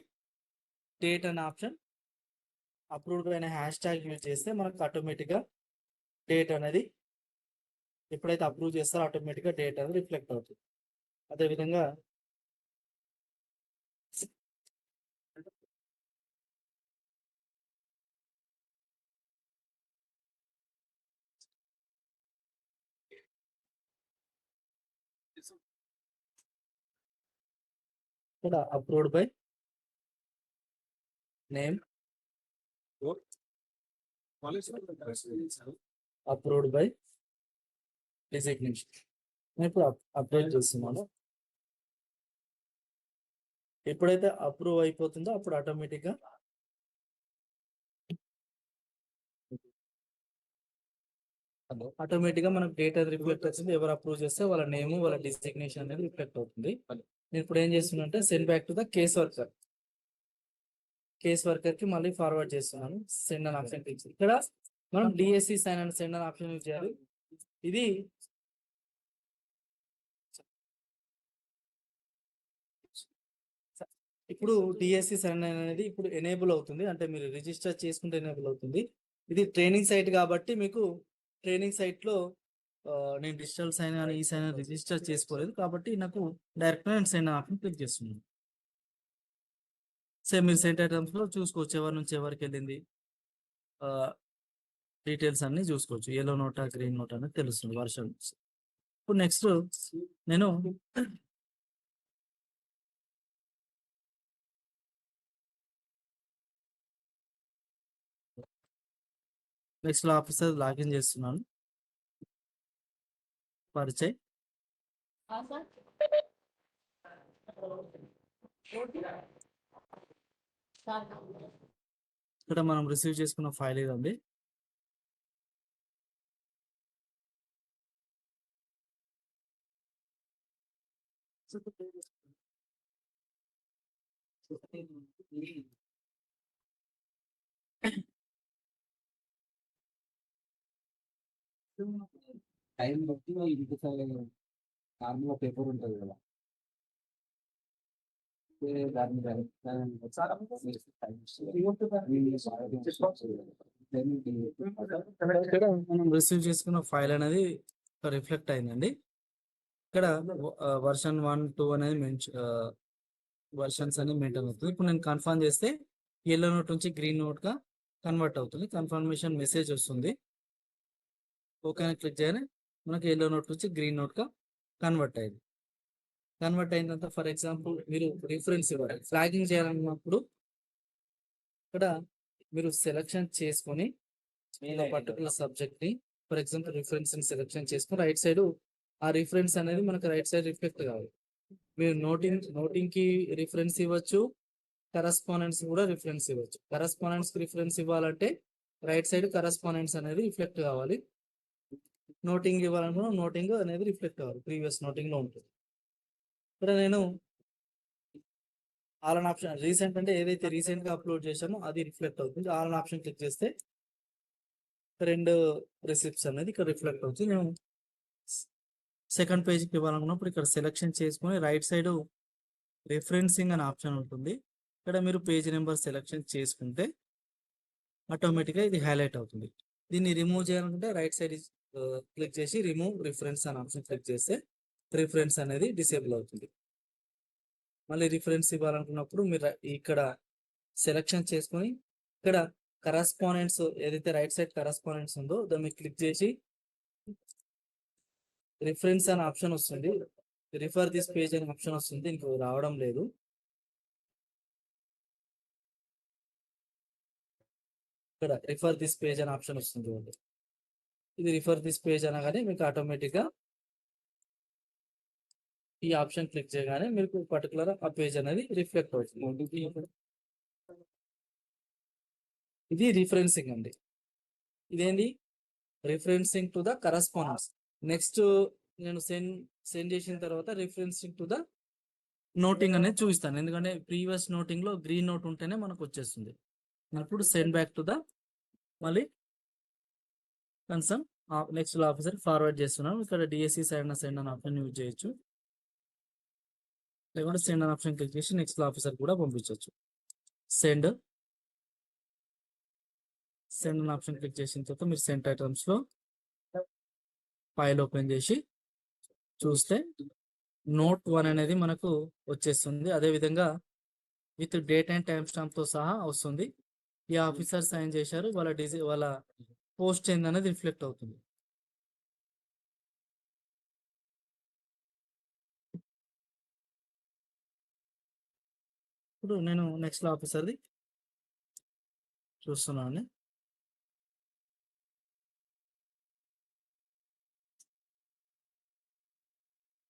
డేట్ అనే ఆప్షన్ అప్రూవ్డ్ బై అనే హ్యాష్ ట్యాగ్ యూజ్ చేస్తే మనకు ఆటోమేటిక్గా డేట్ అనేది ఎప్పుడైతే అప్రూవ్ చేస్తారో ఆటోమేటిక్గా డేట్ అనేది రిఫ్లెక్ట్ అవుతుంది. అదేవిధంగా ఇక్కడ approved by name, approved by designation. నేను ఇప్పుడు అప్డేట్ చేస్తున్నాను. ఎప్పుడైతే అప్రూవ్ అయిపోతుందో అప్పుడు ఆటోమేటిక్గా మనకు డేట్ అనేది రిఫ్లెక్ట్ అవుతుంది. ఎవరు అప్రూవ్ చేస్తే వాళ్ళ నేమ్ వాళ్ళ డిజిగ్నేషన్ అనేది రిఫ్లెక్ట్ అవుతుంది. నేను ఇప్పుడు ఏం చేస్తున్నా అంటే send back to the case worker కి మళ్ళీ ఫార్వర్డ్ చేస్తున్నాను. Send on option click. ఇక్కడ మనం DSC sign and send on option use చేయాలి. ఇది ఇప్పుడు డిఎస్సి సైన్ అనేది ఇప్పుడు ఎనేబుల్ అవుతుంది, అంటే మీరు రిజిస్టర్ చేసుకుంటే ఎనేబుల్ అవుతుంది. ఇది ట్రైనింగ్ సైట్ కాబట్టి మీకు ట్రైనింగ్ సైట్లో నేను డిజిటల్ సైన్ కానీ ఈ సైన్ రిజిస్టర్ చేసుకోలేదు కాబట్టి నాకు డైరెక్ట్గా నేను సెండ్ ఆప్షన్ క్లిక్ చేస్తున్నాను. సేమ్ మీరు సెంట్ ఐటమ్స్లో చూసుకోవచ్చు ఎవరి నుంచి ఎవరికి వెళ్ళింది, డీటెయిల్స్ అన్ని చూసుకోవచ్చు. ఎల్లో నోటా గ్రీన్ నోట్ అనేది తెలుస్తుంది వర్షన్. ఇప్పుడు నెక్స్ట్ నేను ఆఫీసర్ లాగిన్ చేస్తున్నాను. పరిచయ్ ఇక్కడ మనం రిసీవ్ చేసుకున్న ఫైల్ ఇదండి. టైం బట్టి నార్మల్గా పేపర్ ఉంటుంది కదా, మనం రిసీవ్ చేసుకున్న ఫైల్ అనేది రిఫ్లెక్ట్ అయిందండి. ఇక్కడ వర్షన్ 1, 2 అనేది వర్షన్స్ అనేది మెయింటైన్ అవుతుంది. ఇప్పుడు నేను కన్ఫర్మ్ చేస్తే ఎల్లో నోట్ నుంచి గ్రీన్ నోట్ గా కన్వర్ట్ అవుతుంది. కన్ఫర్మేషన్ మెసేజ్ వస్తుంది. ఓకే అని క్లిక్ చేయగానే మనకి ఎల్లో నోట్ నుంచి గ్రీన్ నోట్ గా కన్వర్ట్ అయింది. కన్వర్ట్ అయిన తర్వాత ఫర్ ఎగ్జాంపుల్ మీరు రిఫరెన్స్ ఇవ్వాలి, ఫ్లాగింగ్ చేయాలన్నప్పుడు ఇక్కడ మీరు సెలెక్షన్ చేసుకొని పర్టికులర్ సబ్జెక్ట్ ని ఫర్ ఎగ్జాంపుల్ రిఫరెన్స్ ని సెలెక్షన్ చేసుకొని రైట్ సైడ్ ఆ రిఫరెన్స్ అనేది మనకు రైట్ సైడ్ రిఫ్లెక్ట్ కావాలి. మీరు నోటింగ్ కి రిఫరెన్స్ ఇవ్వచ్చు, కరస్పాండెన్స్ కూడా రిఫరెన్స్ ఇవ్వచ్చు. కరస్పాండెన్స్ కి రిఫరెన్స్ ఇవ్వాలంటే రైట్ సైడ్ కరస్పాండెన్స్ అనేది రిఫ్లెక్ట్ కావాలి. నోటింగ్ ఇవ్వాలనుకున్నా నోటింగ్ అనేది రిఫ్లెక్ట్ కావాలి, ప్రీవియస్ నోటింగ్ లో ఉంటుంది. ఇక్కడ నేను ఆల్ అన్ ఆప్షన్ రీసెంట్ అంటే ఏదైతే రీసెంట్ గా అప్లోడ్ చేశానో అది రిఫ్లెక్ట్ అవుతుంది. ఆల్ అన్ ఆప్షన్ క్లిక్ చేస్తే 2 రిసిప్ట్స్ అనేది ఇక్కడ రిఫ్లెక్ట్ అవుతుంది. నేను సెకండ్ పేజ్కి ఇవ్వాలనుకున్నప్పుడు ఇక్కడ సెలెక్షన్ చేసుకొని రైట్ సైడ్ రిఫరెన్సింగ్ అనే ఆప్షన్ ఉంటుంది. ఇక్కడ మీరు పేజ్ నెంబర్ సెలెక్షన్ చేసుకుంటే ఆటోమేటిక్గా ఇది హైలైట్ అవుతుంది. దీన్ని రిమూవ్ చేయాలనుకుంటే రైట్ సైడ్ క్లిక్ చేసి రిమూవ్ రిఫరెన్స్ అనే ఆప్షన్ క్లిక్ చేస్తే రిఫరెన్స్ అనేది డిసేబుల్ అవుతుంది. మళ్ళీ రిఫరెన్స్ ఇవ్వాలనుకున్నప్పుడు మీరు ఇక్కడ సెలెక్షన్ చేసుకొని ఇక్కడ కరస్పాండెన్స్ ఏదైతే రైట్ సైడ్ కరస్పాండెన్స్ ఉందో దాన్ని క్లిక్ చేసి రిఫరెన్స్ అనే ఆప్షన్ వస్తుంది, రిఫర్ దిస్ పేజ్ అనే ఆప్షన్ వస్తుంది. ఇంకో రావడం లేదు. ఇక్కడ రిఫర్ దిస్ పేజ్ అనే ఆప్షన్ వస్తుంది. ఇది రిఫర్ దిస్ పేజ్ అనగానే మీకు ఆటోమేటిక్గా ఈ ఆప్షన్ క్లిక్ చేయగానే మీకు పర్టికులర్ ఆ పేజ్ అనేది రిఫ్లెక్ట్ అవుతుంది. ఇది రిఫరెన్సింగ్ అండి. ఇదేంటి referencing to the correspondence. Next నేను సెండ్ చేసిన తర్వాత రిఫరెన్సింగ్ టు ద నోటింగ్ అనేది చూపిస్తాను. ఎందుకంటే ప్రీవియస్ నోటింగ్ లో గ్రీన్ నోట్ ఉంటేనే మనకు వచ్చేస్తుంది. ఇప్పుడు సెండ్ బ్యాక్ టు ద మళ్ళీ కన్సర్న్ నెక్స్ట్ ఆఫీసర్ ఫార్వర్డ్ చేస్తున్నాను. ఇక్కడ డిఎస్సి సెండ్ అనే ఆప్షన్ యూజ్ చేయొచ్చు, లేకుంటే సెండ్ అనే ఆప్షన్ క్లిక్ చేసి నెక్స్ట్ ఆఫీసర్ కూడా పంపించవచ్చు. సెండ్ అనే ఆప్షన్ క్లిక్ చేసిన తర్వాత మీరు సెంట్ ఐటమ్స్ లో ఫైల్ ఓపెన్ చేసి చూస్తే నోట్ 1 అనేది మనకు వచ్చేస్తుంది. అదేవిధంగా with date and time stamp తో సహా వస్తుంది. ఈ ఆఫీసర్ సైన్ చేశారు, వాళ్ళ పోస్ట్ ఏందనేది రిఫ్లెక్ట్ అవుతుంది. ఇప్పుడు నేను నెక్స్ట్ ఆఫీసర్ది చూస్తున్నాను.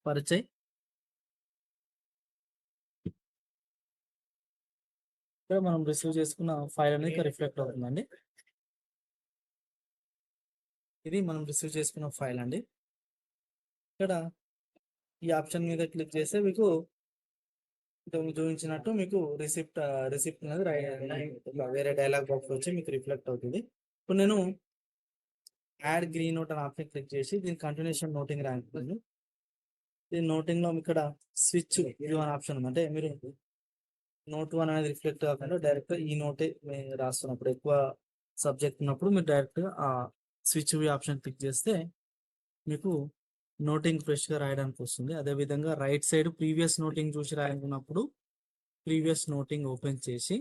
పరిచయ్ ఇక్కడ మనం రిసీవ్ చేసుకున్న ఫైల్ అనేది రిఫ్లెక్ట్ అవుతుందండి. ఇది మనం రిసీవ్ చేసుకున్న ఫైల్ అండి. ఇక్కడ ఈ ఆప్షన్ మీద క్లిక్ చేస్తే మీకు చూపించినట్టు మీకు రిసిప్ట్ అనేది వేరే డైలాగ్ బాక్స్ వచ్చి మీకు రిఫ్లెక్ట్ అవుతుంది. ఇప్పుడు నేను యాడ్ గ్రీన్ నోట్ అని ఆప్షన్ క్లిక్ చేసి దీని కంటిన్యూషన్ నోటింగ్ రాయించుకోండి. దీని నోటింగ్ లో ఇక్కడ స్విచ్ వ్యూ అనే ఆప్షన్ ఉంది. అంటే మీరు నోట్ 1 అనేది రిఫ్లెక్ట్ కాకుండా డైరెక్ట్ ఈ నోటే రాస్తున్నప్పుడు ఎక్కువ సబ్జెక్ట్ ఉన్నప్పుడు మీరు డైరెక్ట్ ఆ స్విచ్ వ్యూ ఆప్షన్ క్లిక్ చేస్తే మీకు నోటింగ్ ఫ్రెష్ గా రాయడానికి వస్తుంది. అదేవిధంగా రైట్ సైడ్ ప్రీవియస్ నోటింగ్ చూసి రాయాలనుకున్నప్పుడు ప్రీవియస్ నోటింగ్ ఓపెన్ చేసి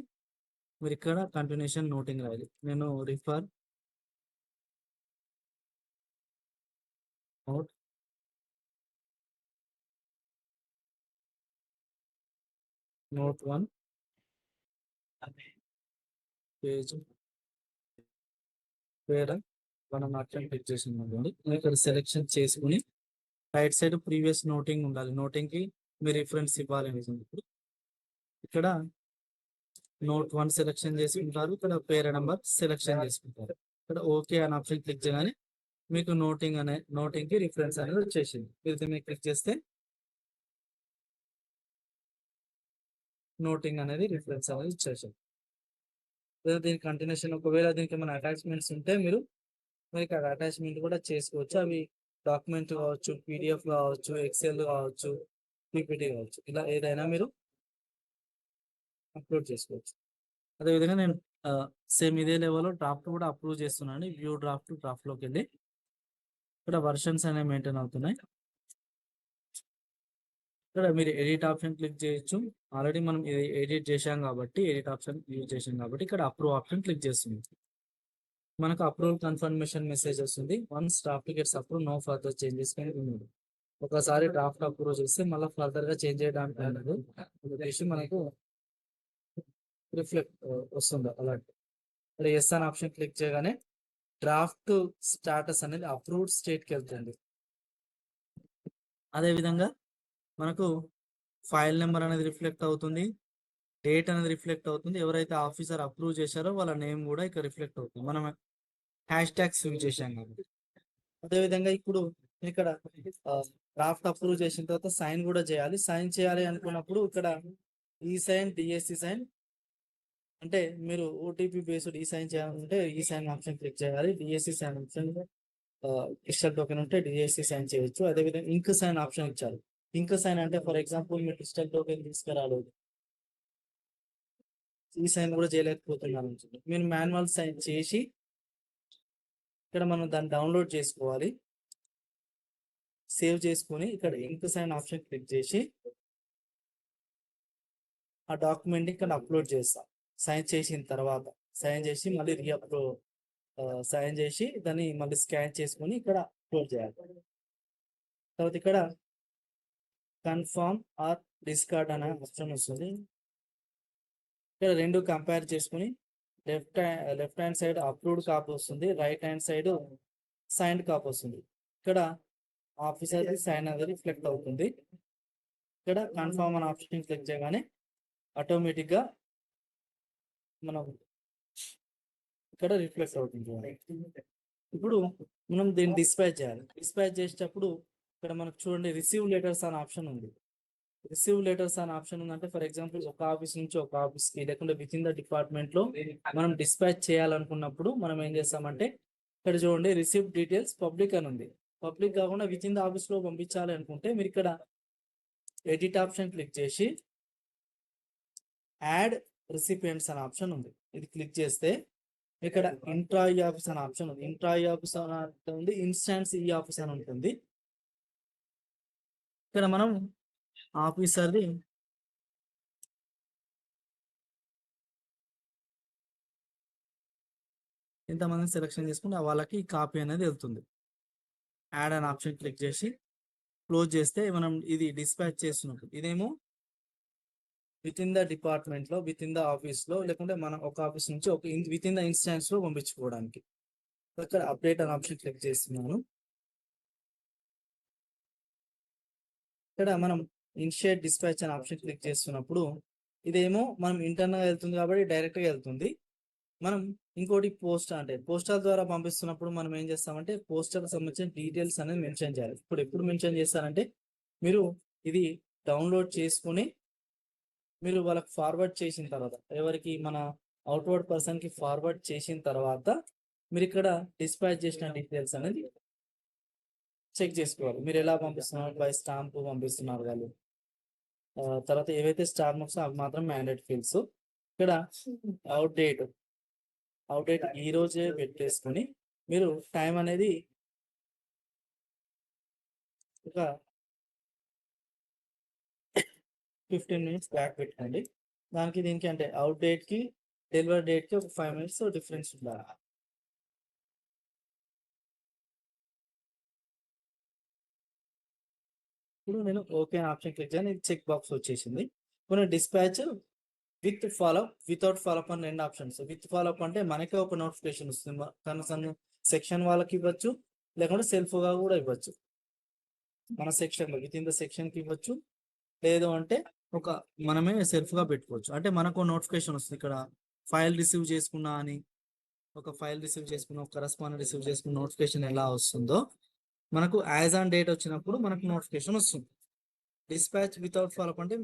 మీరు ఇక్కడ కంటిన్యూషన్ నోటింగ్ రాయాలి. నేను రిఫర్ నోట్ నోట్ 1 పేజ్ వేరే మనం ఆప్షన్ క్లిక్ చేసిందండి. ఇక్కడ సెలెక్షన్ చేసుకుని రైట్ సైడ్ ప్రీవియస్ నోటింగ్ ఉండాలి. నోటింగ్ కి మీరు రిఫరెన్స్ ఇవ్వాలి అనేది. ఇప్పుడు ఇక్కడ నోట్ 1 సెలెక్షన్ చేసుకుంటారు, ఇక్కడ పేరు నెంబర్ సెలెక్షన్ చేసుకుంటారు. ఇక్కడ ఓకే అనే ఆప్షన్ క్లిక్ చేయగానే మీకు నోటింగ్ కి రిఫరెన్స్ అనేది వచ్చేసింది. మీరు క్లిక్ చేస్తే నోటింగ్ అనేది రిఫరెన్స్ అనేది ఇచ్చేసింది. లేదా దీని కంటిన్యూషన్ ఒకవేళ దీనికి ఏమైనా అటాచ్మెంట్స్ ఉంటే మీరు అటాచ్మెంట్ కూడా చేసుకోవచ్చు. అవి డాక్యుమెంట్ కావచ్చు, పీడిఎఫ్ కావచ్చు, ఎక్సెల్ కావచ్చు, పీపీటీ కావచ్చు, ఇలా ఏదైనా మీరు అప్లోడ్ చేసుకోవచ్చు. అదేవిధంగా నేను సేమ్ ఇదే లెవెల్లో డ్రాఫ్ట్ కూడా అప్రూవ్ చేస్తున్నాను. వ్యూ డ్రాఫ్ట్ లోకి వెళ్ళి ఇక్కడ వర్షన్స్ అనేవి మెయింటైన్ అవుతున్నాయి. ఇక్కడ మీరు ఎడిట్ ఆప్షన్ క్లిక్ చేయొచ్చు. ఆల్రెడీ మనం ఎడిట్ చేశాం కాబట్టి ఎడిట్ ఆప్షన్ యూజ్ చేశాం కాబట్టి ఇక్కడ అప్రూవ్ ఆప్షన్ క్లిక్ చేస్తుంది. మనకు అప్రూవల్ కన్ఫర్మేషన్ మెసేజ్ వస్తుంది. Once draft gets approve no further changes can be made. ఒకసారి డ్రాఫ్ట్ అప్రూవ్ చేస్తే మళ్ళీ ఫర్దర్ గా చేంజ్ చేయడానికి ఉండదు. వచ్చేసి మనకు రిఫ్లెక్ట్ వస్తుంది అలాంటి. ఇక్కడ ఎస్ అనే ఆప్షన్ క్లిక్ చేయగానే డ్రాఫ్ట్ స్టాటస్ అనేది అప్రూవ్డ్ స్టేట్ కి వెళ్తుంది. అదే విధంగా మనకు ఫైల్ నెంబర్ అనేది రిఫ్లెక్ట్ అవుతుంది, డేట్ అనేది రిఫ్లెక్ట్ అవుతుంది. ఎవరైతే ఆఫీసర్ అప్రూవ్ చేశారో వాళ్ళ నేమ్ కూడా ఇక్కడ రిఫ్లెక్ట్ అవుతుంది. మనం హ్యాష్ ట్యాగ్స్ యూజ్ చేశాం కాబట్టి. అదేవిధంగా ఇప్పుడు ఇక్కడ డ్రాఫ్ట్ అప్రూవ్ చేసిన తర్వాత సైన్ కూడా చేయాలి. సైన్ చేయాలి అనుకున్నప్పుడు ఇక్కడ ఈ సైన్ డిఎస్సి సైన్ అంటే మీరు ఓటీపీ బేస్డ్ ఈ సైన్ చేయాలంటే ఈ సైన్ ఆప్షన్ క్లిక్ చేయాలి. DSC sign option digital token ఉంటే డిఎస్సి సైన్ చేయొచ్చు. అదేవిధంగా ఇంక్ సైన్ ఆప్షన్ ఇచ్చారు. ఇంక్ సైన్ అంటే ఫర్ ఎగ్జాంపుల్ మీరు డిజిటల్ టోకెన్ తీసుకురాలేదు, ఈ సైన్ కూడా చేయలేకపోతున్నారు, మీరు మాన్యువల్ సైన్ చేసి ఇక్కడ మనం దాన్ని డౌన్లోడ్ చేసుకోవాలి. సేవ్ చేసుకొని ఇక్కడ ఇంక్ సైన్ ఆప్షన్ క్లిక్ చేసి ఆ డాక్యుమెంట్ ఇక్కడ అప్లోడ్ చేస్తాం. సైన్ చేసిన తర్వాత సైన్ చేసి మళ్ళీ రీఅప్లోడ్ సైన్ చేసి దాన్ని మళ్ళీ స్కాన్ చేసుకొని ఇక్కడ అప్లోడ్ చేయాలి. తర్వాత ఇక్కడ కన్ఫర్మ్ ఆర్ డిస్కార్డ్ అనే ఆప్షన్ వస్తుంది. ఇక్కడ రెండు కంపేర్ చేసుకుని left hand side approved copy వస్తుంది, right hand side signed copy వస్తుంది. ఇక్కడ ఆఫీసర్ సైన్ అనేది రిఫ్లెక్ట్ అవుతుంది. ఇక్కడ కన్ఫర్మ్ అనే ఆప్షన్ క్లిక్ చేయగానే ఆటోమేటిక్ గా మనం ఇక్కడ రిఫ్లెక్ట్ అవుతుంది. ఇప్పుడు మనం దీన్ని డిస్పాచ్ చేయాలి. డిస్పాచ్ చేసేటప్పుడు ఇక్కడ మనకు చూడండి రిసీవ్ లెటర్స్ అనే ఆప్షన్ ఉంది. రిసీవ్ లెటర్స్ అనే ఆప్షన్ ఉందంటే ఫర్ ఎగ్జాంపుల్ ఒక ఆఫీస్ నుంచి ఒక ఆఫీస్ కి లేకుంటే విత్ ఇన్ ద డిపార్ట్మెంట్ లో మనం డిస్పాచ్ చేయాలనుకున్నప్పుడు మనం ఏం చేస్తామంటే ఇక్కడ చూడండి రిసీవ్ డీటెయిల్స్ పబ్లిక్ అని ఉంది. పబ్లిక్ కాకుండా విత్ ఇన్ ద ఆఫీస్ లో పంపించాలి అనుకుంటే మీరు ఇక్కడ ఎడిట్ ఆప్షన్ క్లిక్ చేసి యాడ్ రిసిపియంట్స్ అనే ఆప్షన్ ఉంది. ఇది క్లిక్ చేస్తే ఇక్కడ ఇంట్రాయీ ఆఫీస్ అనే ఆప్షన్ ఉంది. ఇంట్రాయీ ఆఫీస్ అని ఉంది, ఇన్స్టాన్స్ ఈ ఆఫీస్ అని ఉంటుంది. ఇక్కడ మనం ఆఫీసర్ది ఎంతమంది సెలెక్షన్ చేసుకుంటే వాళ్ళకి కాపీ అనేది వెళ్తుంది. యాడ్ అనే ఆప్షన్ క్లిక్ చేసి క్లోజ్ చేస్తే మనం ఇది డిస్పాచ్ చేస్తున్నప్పుడు ఇదేమో విత్ ఇన్ ద డిపార్ట్మెంట్ లో విత్ ఇన్ ద ఆఫీస్ లో లేకుంటే మనం ఒక ఆఫీస్ నుంచి ఒక విత్ ఇన్ ద ఇన్స్టాన్స్ లో పంపించుకోవడానికి ఇక్కడ అప్డేట్ అనే ఆప్షన్ క్లిక్ చేస్తున్నాను. ఇక్కడ మనం ఇనిషియేట్ డిస్పాచ్ అనే ఆప్షన్ క్లిక్ చేస్తున్నప్పుడు ఇదేమో మనం ఇంటర్నల్ గా వెళ్తుంది కాబట్టి డైరెక్ట్ గా వెళ్తుంది. మనం ఇంకోటి పోస్ట్ అంటే పోస్టల్ ద్వారా పంపిస్తున్నప్పుడు మనం ఏం చేస్తామంటే పోస్టల్ సంబంధించిన డీటెయిల్స్ అనేది మెన్షన్ చేయాలి. ఇప్పుడు ఎప్పుడు మెన్షన్ చేస్తారంటే మీరు ఇది డౌన్లోడ్ చేసుకుని మీరు వాళ్ళకి ఫార్వర్డ్ చేసిన తర్వాత ఎవరికి మన అవుట్వర్డ్ పర్సన్ కి ఫార్వర్డ్ చేసిన తర్వాత మీరు ఇక్కడ డిస్పాచ్ చేసిన డీటెయిల్స్ అనేది చెక్ చేసుకోవాలి. మీరు ఎలా పంపిస్తున్నారు, బై స్టాంప్ పంపిస్తున్నారు వాళ్ళు, తర్వాత ఏవైతే స్టార్ మార్క్స్ అవి మాత్రం మ్యాండేట్ ఫీల్డ్స్. ఇక్కడ అవుట్ డేట్ ఈ రోజే పెట్టేసుకొని మీరు టైం అనేది ఒక 15 minutes బ్యాక్ పెట్టుకోండి. దానికి దీనికి అంటే అవుట్ డేట్ కి డెలివరీ డేట్ కి ఒక 5 minutes డిఫరెన్స్ ఉండాలి. ఇప్పుడు నేను ఓకే ఆప్షన్ క్లిక్ చేయని చెక్ బాక్స్ వచ్చేసింది. ఇప్పుడు dispatch with follow up without follow up అని రెండు ఆప్షన్స్. విత్ ఫాలోఅప్ అంటే మనకే ఒక నోటిఫికేషన్ వస్తుంది, కనీసం సెక్షన్ వాళ్ళకి ఇవ్వచ్చు లేకుంటే సెల్ఫ్ గా కూడా ఇవ్వచ్చు. మన సెక్షన్ లో విత్ ఇన్ ద సెక్షన్ కి ఇవ్వచ్చు, లేదు అంటే ఒక మనమే సెల్ఫ్ గా పెట్టుకోవచ్చు. అంటే మనకు నోటిఫికేషన్ వస్తుంది ఇక్కడ ఫైల్ రిసీవ్ చేసుకున్నా అని, ఒక ఫైల్ రిసీవ్ చేసుకున్న ఒక కరస్పాండెంట్ రిసీవ్ చేసుకున్న నోటిఫికేషన్ ఎలా వస్తుందో మనకు యాజ్ ఆన్ డేట్ వచ్చినప్పుడు మనకు నోటిఫికేషన్ వస్తుంది. డిస్పాచ్ వితౌట్ ఫాలోఅప్ అంటే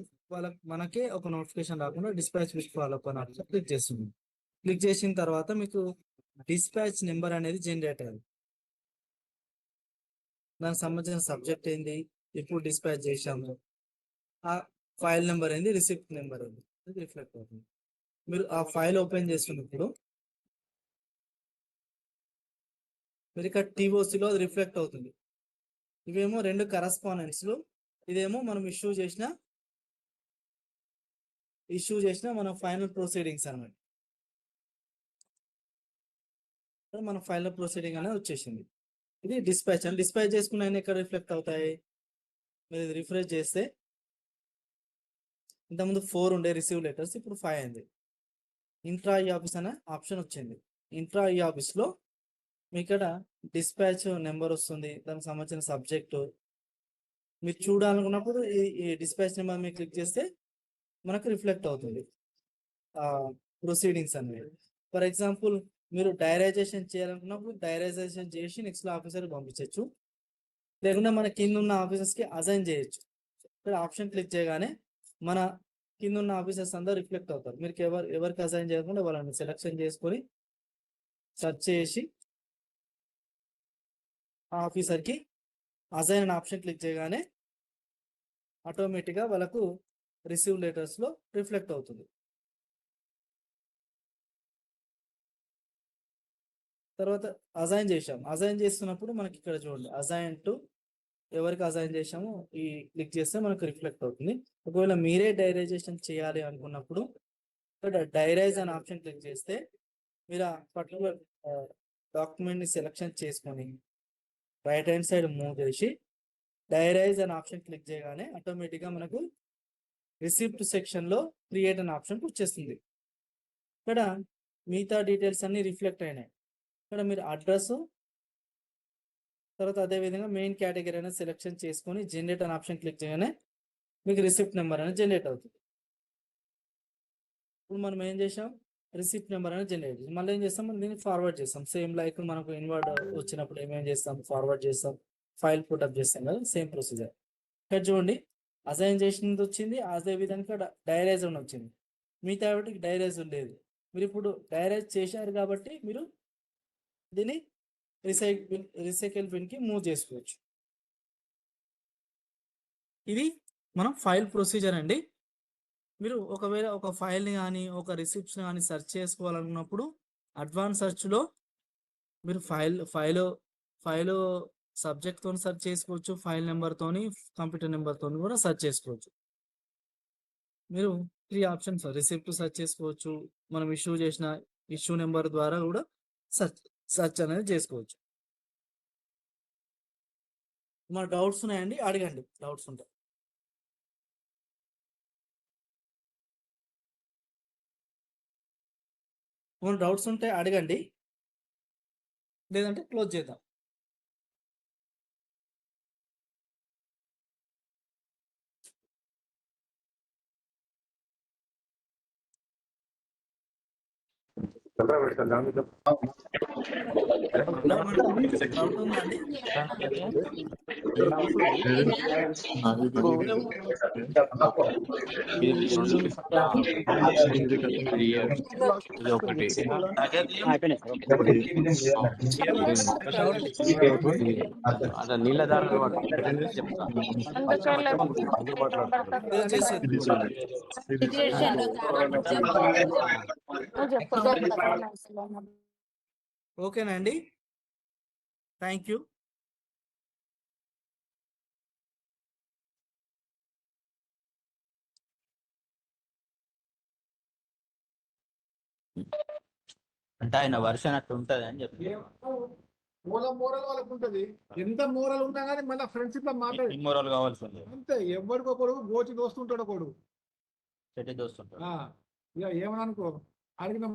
మనకే ఒక నోటిఫికేషన్ రాకుండా డిస్పాచ్ విత్ ఫాలోఅప్ అని ఆప్షన్ క్లిక్ చేస్తుంది. క్లిక్ చేసిన తర్వాత మీకు డిస్పాచ్ నెంబర్ అనేది జనరేట్ అయ్యింది. దానికి సంబంధించిన సబ్జెక్ట్ ఏంది, ఎప్పుడు డిస్పాచ్ చేశాము, ఆ ఫైల్ నెంబర్ ఏంది, రిసిప్ట్ నెంబర్ ఏంది రిఫ్లెక్ట్ అవుతుంది. మీరు ఆ ఫైల్ ఓపెన్ చేస్తున్నప్పుడు మీరు ఇక్కడ టీఓసిలో అది రిఫ్లెక్ట్ అవుతుంది. ఇవేమో రెండు కరస్పాండెంట్స్ ఇదేమో మనం ఇష్యూ చేసిన మన ఫైనల్ ప్రొసీడింగ్స్ అన్నమాట. మన ఫైనల్ ప్రొసీడింగ్ అనేది వచ్చేసింది. ఇది డిస్పాచ్ అని డిస్పాచ్ చేసుకున్న అన్ని ఎక్కడ రిఫ్లెక్ట్ అవుతాయి? మీరు ఇది రిఫ్రెష్ చేస్తే ఇంతకుముందు 4 ఉండే రిసీవ్ లెటర్స్, ఇప్పుడు 5 అయింది. ఇంట్రా ఈ ఆఫీస్ అనే ఆప్షన్ వచ్చింది. ఇంట్రా ఈ ఆఫీస్లో మీ ఇక్కడ డిస్పాచ్ నెంబర్ వస్తుంది, దానికి సంబంధించిన సబ్జెక్టు మీరు చూడాలనుకున్నప్పుడు ఈ డిస్పాచ్ నెంబర్ మీరు క్లిక్ చేస్తే మనకు రిఫ్లెక్ట్ అవుతుంది ప్రొసీడింగ్స్ అనేవి. ఫర్ ఎగ్జాంపుల్ మీరు డైరైజేషన్ చేయాలనుకున్నప్పుడు డైరైజేషన్ చేసి నెక్స్ట్ ఆఫీసర్ పంపించవచ్చు, లేకుండా మన కింద ఉన్న ఆఫీసర్స్కి అసైన్ చేయొచ్చు. ఇక్కడ ఆప్షన్ క్లిక్ చేయగానే మన కింద ఉన్న ఆఫీసర్స్ అందరూ రిఫ్లెక్ట్ అవుతారు. మీరు ఎవరికి అసైన్ చేయకుండా వాళ్ళని సెలెక్షన్ చేసుకొని సెర్చ్ చేసి ఆ ఆఫీసర్కి అసైన్ అనే ఆప్షన్ క్లిక్ చేయగానే ఆటోమేటిక్గా వాళ్ళకు రిసీవ్ లెటర్స్లో రిఫ్లెక్ట్ అవుతుంది. తర్వాత అసైన్ చేసాం. అసైన్ చేస్తున్నప్పుడు మనకి ఇక్కడ చూడండి అసైన్ టు ఎవరికి అసైన్ చేసామో ఈ క్లిక్ చేస్తే మనకు రిఫ్లెక్ట్ అవుతుంది. ఒకవేళ మీరే డైరైజేషన్ చేయాలి అనుకున్నప్పుడు ఇక్కడ డైరైజ్ అనే ఆప్షన్ క్లిక్ చేస్తే మీరు ఆ పర్టికులర్ డాక్యుమెంట్ని సెలెక్షన్ చేసుకొని రైట్ హ్యాండ్ సైడ్ మూవ్ చేసి డైరైజ్ అనే ఆప్షన్ క్లిక్ చేయగానే ఆటోమేటిక్గా మనకు రిసిప్ట్ సెక్షన్లో క్రియేట్ అనే ఆప్షన్ వచ్చేస్తుంది. ఇక్కడ మిగతా డీటెయిల్స్ అన్ని రిఫ్లెక్ట్ అయినాయి. ఇక్కడ మీరు అడ్రస్ తర్వాత అదేవిధంగా మెయిన్ కేటగిరీ అనేది సెలెక్షన్ చేసుకొని జనరేట్ అనే ఆప్షన్ క్లిక్ చేయగానే మీకు రిసిప్ట్ నెంబర్ అనేది జనరేట్ అవుతుంది. ఇప్పుడు మనం ఏం చేసాం, రిసిప్ట్ నెంబర్ అనేది జనరేట్ చేసాం. మళ్ళీ ఏం చేస్తాం, మనం దీన్ని ఫార్వర్డ్ చేస్తాం. సేమ్ లైక్ మనకు ఇన్వర్డ్ వచ్చినప్పుడు ఏమేం చేస్తాం, ఫార్వర్డ్ చేస్తాం, ఫైల్ పుట్అప్ చేస్తాం కదా, సేమ్ ప్రొసీజర్. ఇక్కడ చూడండి అసైన్ చేసినది వచ్చింది, అదే విధంగా డైరైజ్ అని వచ్చింది. మిగతా వాటికి డైరైజ్ లేదు. మీరు ఇప్పుడు డైరైజ్ చేశారు కాబట్టి మీరు దీన్ని రీసైకిల్ బిన్కి మూవ్ చేసుకోవచ్చు. ఇది మనం ఫైల్ ప్రొసీజర్ అండి. మీరు ఒకవేళ ఒక ఫైల్ని కానీ ఒక రిసిప్ట్స్ని కానీ సెర్చ్ చేసుకోవాలనుకున్నప్పుడు అడ్వాన్స్ సెర్చ్లో మీరు ఫైల్ సబ్జెక్ట్తో సెర్చ్ చేసుకోవచ్చు, ఫైల్ నెంబర్తోని, కంప్యూటర్ నెంబర్తో కూడా సెర్చ్ చేసుకోవచ్చు. మీరు 3 ఆప్షన్స్ రిసిప్ట్ సెర్చ్ చేసుకోవచ్చు, మనం ఇష్యూ చేసిన ఇష్యూ నెంబర్ ద్వారా కూడా సెర్చ్ అనేది చేసుకోవచ్చు. మన డౌట్స్ ఉన్నాయండి, అడగండి డౌట్స్ ఉంటాయి. మన డౌట్స్ ఉంటే అడగండి, లేదంటే క్లోజ్ చేద్దాం. డౌట్ ఉందండి? నీళ్ళ దారులు ఓకేనండి, థ్యాంక్ యూ. అంటే ఆయన వర్షన్ అట్లా ఉంటది అని చెప్పి మోరల్ వాళ్ళకు ఉంటది. ఎంత మోరల్ ఉన్నా కానీ మళ్ళీ ఫ్రెండ్షిప్ లో మాట్లాడి ఇమ్మోరల్ కావాల్సి ఉంది. అంతే. ఎవరికొకడు గోచి దోస్తుంటాడు ఒకడు. చెడ్డ దోస్తుంటాడు. ఇక ఏమని అనుకో అడిగిన